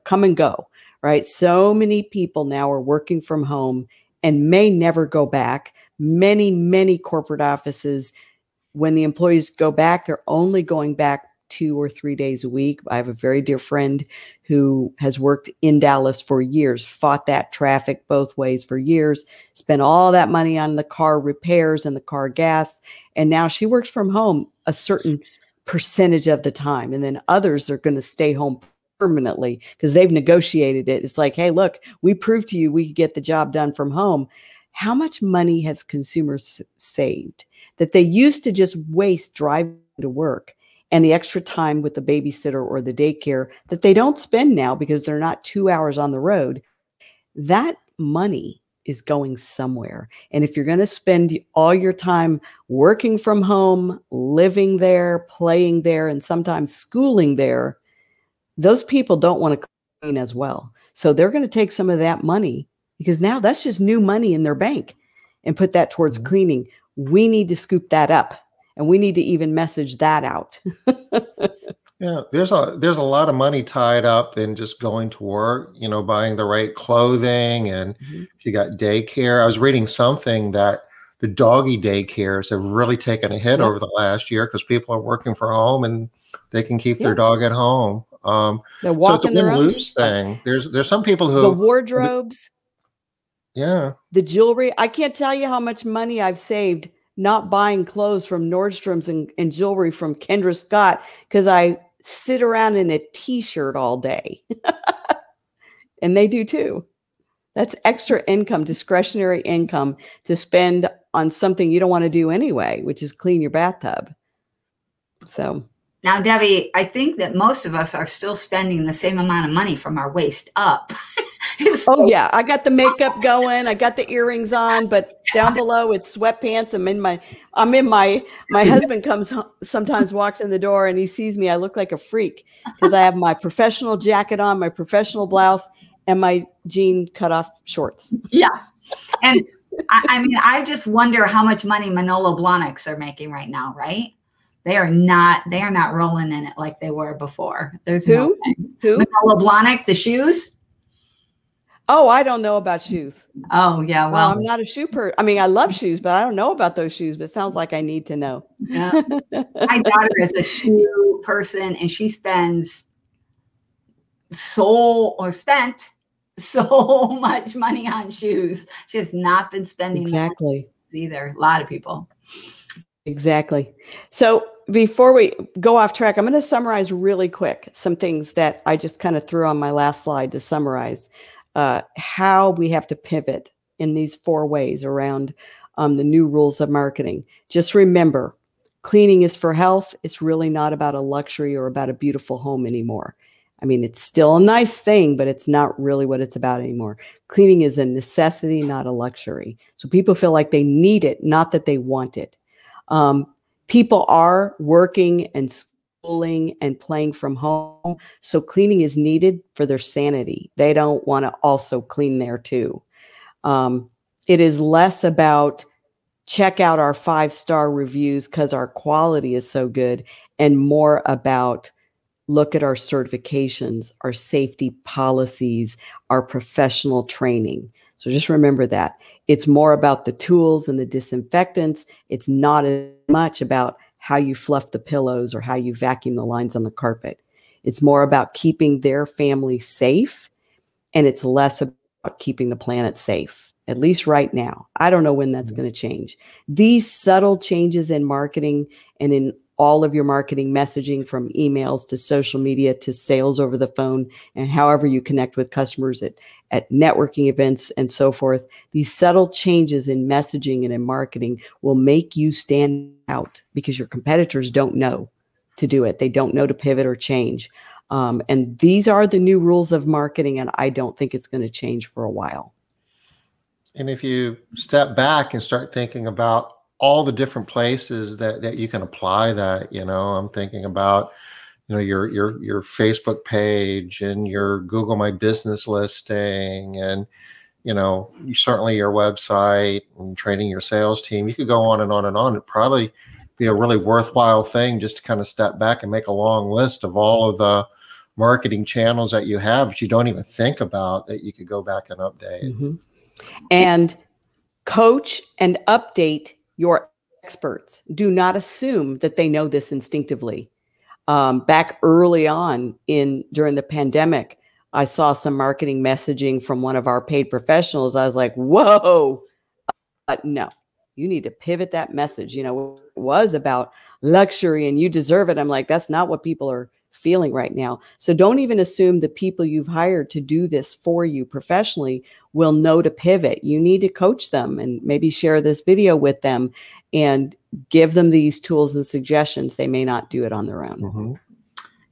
Speaker 3: come and go. Right. So many people now are working from home and may never go back. Many corporate offices, when the employees go back, they're only going back 2 or 3 days a week. I have a very dear friend who has worked in Dallas for years, fought that traffic both ways for years, spent all that money on the car repairs and the car gas. And now she works from home a certain percentage of the time. And then others are going to stay home permanently because they've negotiated it. It's like, hey, look, we proved to you we could get the job done from home. How much money has consumers saved that they used to just waste driving to work, and the extra time with the babysitter or the daycare that they don't spend now because they're not 2 hours on the road? That money is going somewhere. And if you're going to spend all your time working from home, living there, playing there, and sometimes schooling there, those people don't want to clean as well. So they're going to take some of that money, because now that's just new money in their bank, and put that towards cleaning. We need to scoop that up, and we need to even message that out.
Speaker 1: Yeah, there's a lot of money tied up in just going to work, buying the right clothing, and if you got daycare. I was reading something that the doggy daycares have really taken a hit over the last year because people are working from home and they can keep their dog at home.
Speaker 3: They're walking their own
Speaker 1: thing. There's some people who
Speaker 3: the wardrobes,
Speaker 1: the
Speaker 3: jewelry. I can't tell you how much money I've saved not buying clothes from Nordstrom's and jewelry from Kendra Scott, because I sit around in a t-shirt all day. And they do too. That's extra income, discretionary income to spend on something you don't want to do anyway, which is clean your bathtub. So
Speaker 2: now, Debbie, I think that most of us are still spending the same amount of money from our waist up.
Speaker 3: Oh yeah, I got the makeup going, I got the earrings on, but down below it's sweatpants. My husband comes sometimes, walks in the door, and he sees me. I look like a freak because I have my professional jacket on, my professional blouse, and my jean cut off shorts.
Speaker 2: Yeah. And I mean, I just wonder how much money Manolo Blahniks are making right now, right? They are not rolling in it like they were before. There's no way.
Speaker 3: Who?
Speaker 2: Manolo Blahnik, the shoes.
Speaker 3: Oh, I don't know about shoes.
Speaker 2: Oh, yeah. Well,
Speaker 3: I'm not a shoe person. I mean, I love shoes, but I don't know about those shoes, but it sounds like I need to know.
Speaker 2: Yeah. My daughter is a shoe person, and she spent so much money on shoes. She has not been spending
Speaker 3: exactly
Speaker 2: either. A lot of people.
Speaker 3: Exactly. So before we go off track, I'm going to summarize really quick some things that I just kind of threw on my last slide to summarize how we have to pivot in these 4 ways around the new rules of marketing. Just remember, cleaning is for health. It's really not about a luxury or about a beautiful home anymore. I mean, it's still a nice thing, but it's not really what it's about anymore. Cleaning is a necessity, not a luxury. So people feel like they need it, not that they want it. People are working and schooling and playing from home. So cleaning is needed for their sanity. They don't want to also clean there too. It is less about check out our 5-star reviews because our quality is so good, and more about look at our certifications, our safety policies, our professional training. So just remember that. It's more about the tools and the disinfectants. It's not as much about how you fluff the pillows or how you vacuum the lines on the carpet. It's more about keeping their family safe, and it's less about keeping the planet safe, at least right now. I don't know when that's going to change. These subtle changes in marketing and in all of your marketing messaging, from emails to social media to sales over the phone and however you connect with customers at networking events and so forth, these subtle changes in messaging and in marketing will make you stand out because your competitors don't know to do it. They don't know to pivot or change. And these are the new rules of marketing, and I don't think it's going to change for a while.
Speaker 1: And if you step back and start thinking about all the different places that you can apply that, I'm thinking about, your Facebook page and your Google My Business listing, and, certainly your website and training your sales team. You could go on and on and on. It'd probably be a really worthwhile thing just to kind of step back and make a long list of all of the marketing channels that you have that you don't even think about that you could go back and update.
Speaker 3: Mm-hmm. And coach and update your experts. Do not assume that they know this instinctively. Back early on during the pandemic, I saw some marketing messaging from one of our paid professionals. I was like, whoa, no, you need to pivot that message. It was about luxury and you deserve it. I'm like, that's not what people are feeling right now. So don't even assume the people you've hired to do this for you professionally will know to pivot. You need to coach them and maybe share this video with them and give them these tools and suggestions. They may not do it on their own.
Speaker 1: Mm-hmm.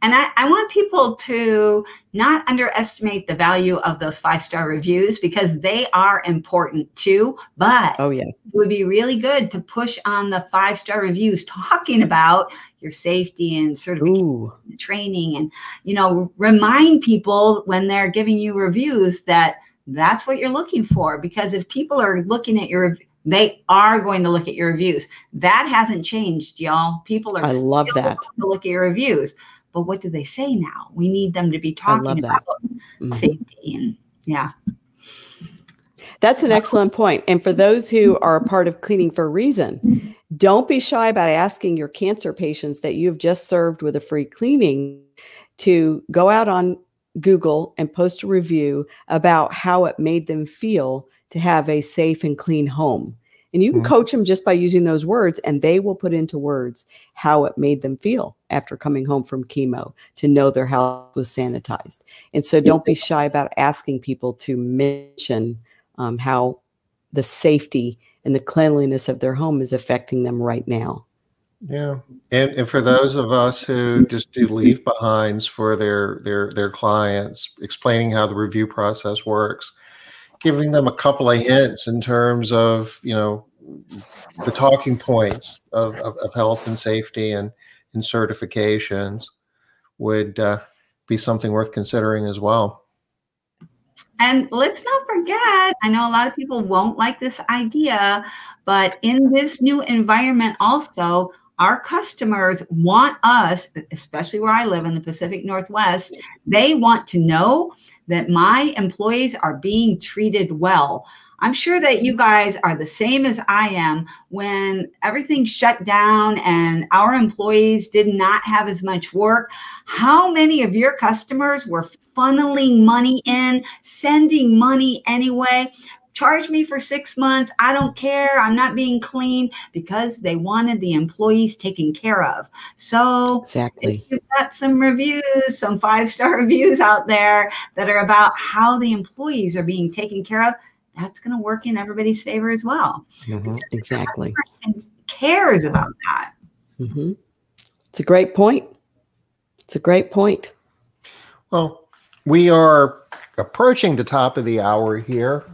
Speaker 2: And I want people to not underestimate the value of those 5-star reviews, because they are important too. But it would be really good to push on the 5-star reviews, talking about your safety and certification and training, and, remind people when they're giving you reviews that that's what you're looking for. Because if people are looking at your they are going to look at your reviews. That hasn't changed, y'all. People are still going to look at your reviews. But what do they say now? We need them to be talking about safety and
Speaker 3: That's an excellent point. And for those who are a part of Cleaning for a Reason, don't be shy about asking your cancer patients that you've just served with a free cleaning to go out on Google and post a review about how it made them feel to have a safe and clean home. And you can coach them just by using those words, and they will put into words how it made them feel after coming home from chemo, to know their house was sanitized. And so don't be shy about asking people to mention how the safety and the cleanliness of their home is affecting them right now.
Speaker 1: Yeah. And for those of us who just do leave behinds for their clients, explaining how the review process works, giving them a couple of hints in terms of, the talking points of health and safety and certifications would be something worth considering as well.
Speaker 2: And let's not forget, I know a lot of people won't like this idea, but in this new environment also, our customers want us, especially where I live in the Pacific Northwest, they want to know that my employees are being treated well. I'm sure that you guys are the same as I am. When everything shut down and our employees did not have as much work, how many of your customers were funneling money in, sending money anyway? Charge me for 6 months. I don't care. I'm not being clean, because they wanted the employees taken care of. So
Speaker 3: exactly.
Speaker 2: If you've got some reviews, some 5-star reviews out there that are about how the employees are being taken care of, that's going to work in everybody's favor as well.
Speaker 3: Mm-hmm. Exactly.
Speaker 2: Cares about that.
Speaker 3: Mm-hmm. It's a great point. It's a great point.
Speaker 1: Well, we are approaching the top of the hour here.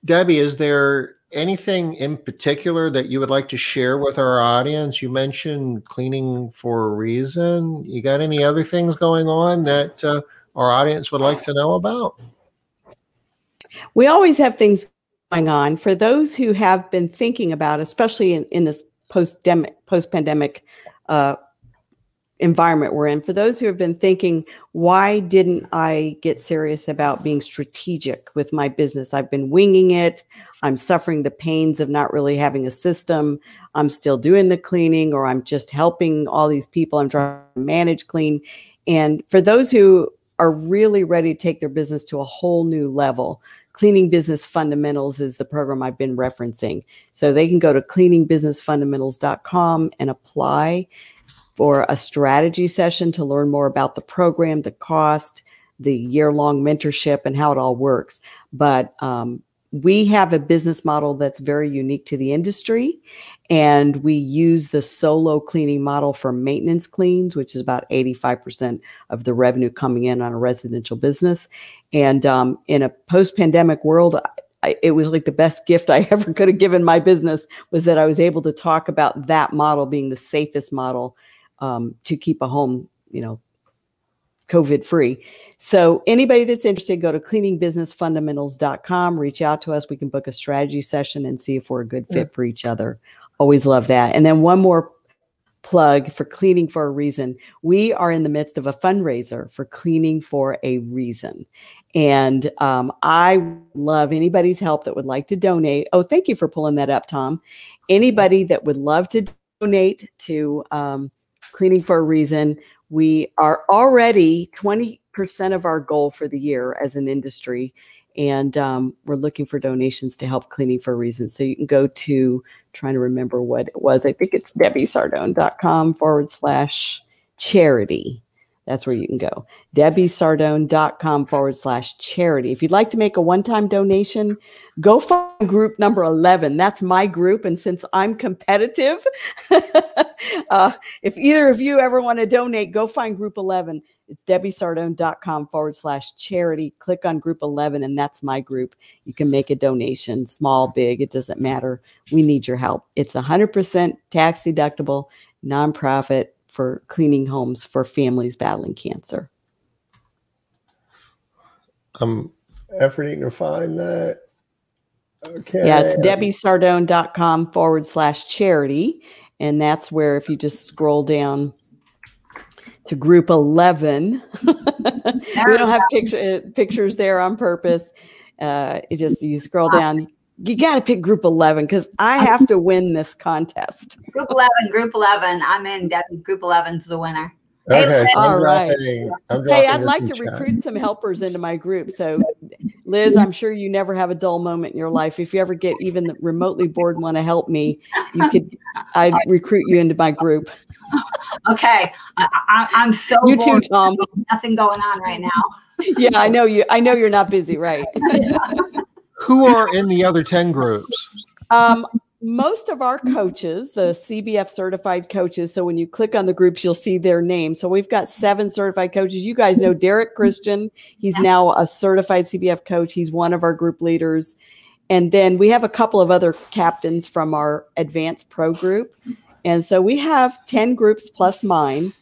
Speaker 1: Debbie, is there anything in particular that you would like to share with our audience? You mentioned cleaning for a reason. You got any other things going on that our audience would like to know about?
Speaker 3: We always have things going on. For those who have been thinking about, especially in this post-pandemic environment we're in, for those who have been thinking, why didn't I get serious about being strategic with my business? I've been winging it. I'm suffering the pains of not really having a system. I'm still doing the cleaning, or I'm just helping all these people. I'm trying to manage clean. And for those who are really ready to take their business to a whole new level, Cleaning Business Fundamentals is the program I've been referencing. So they can go to cleaningbusinessfundamentals.com and apply for a strategy session to learn more about the program, the cost, the year-long mentorship, and how it all works. But we have a business model that's very unique to the industry, and we use the solo cleaning model for maintenance cleans, which is about 85% of the revenue coming in on a residential business. And in a post-pandemic world, it was like the best gift I ever could have given my business, was that I was able to talk about that model being the safest model to keep a home, COVID free. So anybody that's interested, go to cleaningbusinessfundamentals.com, reach out to us. We can book a strategy session and see if we're a good fit for each other. Always love that. And then one more plug for Cleaning for a Reason. We are in the midst of a fundraiser for Cleaning for a Reason. And I love anybody's help that would like to donate. Oh, thank you for pulling that up, Tom. Anybody that would love to donate to Cleaning for a Reason. We are already 20% of our goal for the year as an industry. And we're looking for donations to help Cleaning for a Reason. So you can go to, trying to remember what it was. I think it's DebbieSardone.com/charity. That's where you can go. DebbieSardone.com/charity. If you'd like to make a one-time donation, go find group number 11. That's my group. And since I'm competitive, if either of you ever want to donate, go find group 11. It's DebbieSardone.com/charity. Click on group 11, and that's my group. You can make a donation, small, big, it doesn't matter. We need your help. It's 100% tax deductible, nonprofit, for cleaning homes for families battling cancer.
Speaker 1: I'm efforting to find that. Okay.
Speaker 3: Yeah, it's DebbieSardone.com/charity. And that's where, if you just scroll down to group 11, we don't have pictures there on purpose. You scroll down. You got to pick group 11, because I have to win this contest.
Speaker 2: Group 11. I'm in, Debbie. Group 11's the winner.
Speaker 1: Okay, so
Speaker 3: all right.
Speaker 1: Hey,
Speaker 3: I'd like to recruit some helpers into my group. So, Liz, I'm sure you never have a dull moment in your life. If you ever get even remotely bored and want to help me, I'd recruit you into my group.
Speaker 2: Okay. I'm so
Speaker 3: you
Speaker 2: bored.
Speaker 3: too, Tom.
Speaker 2: Nothing going on right now.
Speaker 3: Yeah, I know you. I know you're not busy, right?
Speaker 1: Who are in the other 10 groups?
Speaker 3: Most of our coaches, the CBF certified coaches. So when you click on the groups, you'll see their name. So we've got 7 certified coaches. You guys know Derek Christian. He's now a certified CBF coach. He's one of our group leaders. And then we have a couple of other captains from our advanced pro group. And so we have 10 groups plus mine.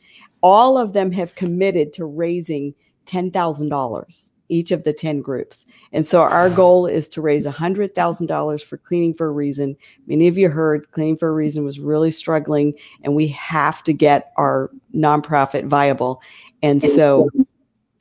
Speaker 3: All of them have committed to raising $10,000 each of the 10 groups. And so our goal is to raise $100,000 for Cleaning for a Reason. Many of you heard Cleaning for a Reason was really struggling, and we have to get our nonprofit viable. And so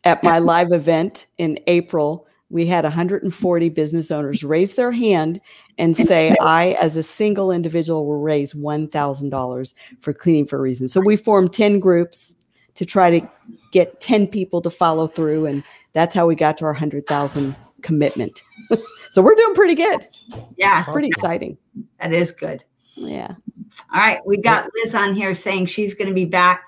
Speaker 3: at my live event in April, we had 140 business owners raise their hand and say, I, as a single individual, will raise $1,000 for Cleaning for a Reason. So we formed 10 groups to try to get 10 people to follow through. And that's how we got to our 100,000 commitment. So we're doing pretty good.
Speaker 2: Yeah.
Speaker 3: It's pretty exciting.
Speaker 2: That is good.
Speaker 3: Yeah.
Speaker 2: All right. We got Liz on here saying she's going to be back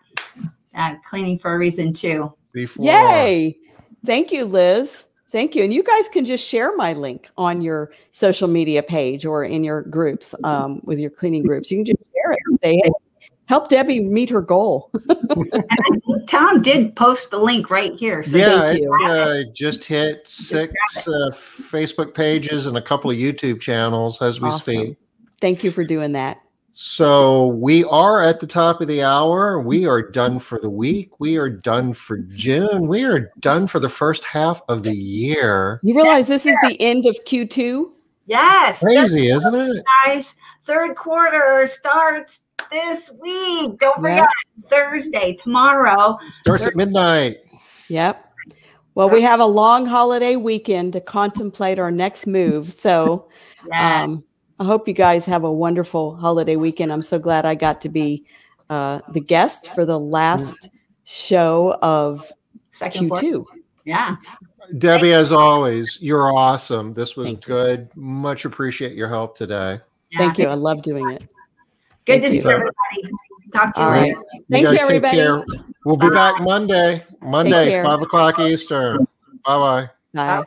Speaker 2: at Cleaning for a Reason too.
Speaker 3: Yay. Thank you, Liz. Thank you. And you guys can just share my link on your social media page or in your groups with your cleaning groups. You can just share it and say, hey, help Debbie meet her goal.
Speaker 2: And I think Tom did post the link right here. So
Speaker 1: thank you. It just hit 6 Facebook pages and a couple of YouTube channels as we speak.
Speaker 3: Thank you for doing that.
Speaker 1: So we are at the top of the hour. We are done for the week. We are done for June. We are done for the first half of the year.
Speaker 3: You realize this is the end of Q2?
Speaker 2: Yes.
Speaker 1: Crazy, isn't it?
Speaker 2: Guys, third quarter starts this week. Don't forget, Thursday, tomorrow.
Speaker 1: Starts at midnight.
Speaker 3: Yep. Well, we have a long holiday weekend to contemplate our next move. So I hope you guys have a wonderful holiday weekend. I'm so glad I got to be the guest for the last show of Q2.
Speaker 2: Yeah.
Speaker 1: Debbie, as always, you're awesome. This was good. Much appreciate your help today.
Speaker 3: Yeah. Thank you. I love doing it.
Speaker 2: Good to see everybody. Talk to you later.
Speaker 3: Thanks, everybody.
Speaker 1: We'll be back Monday, 5 o'clock Eastern. Bye-bye.
Speaker 3: Bye.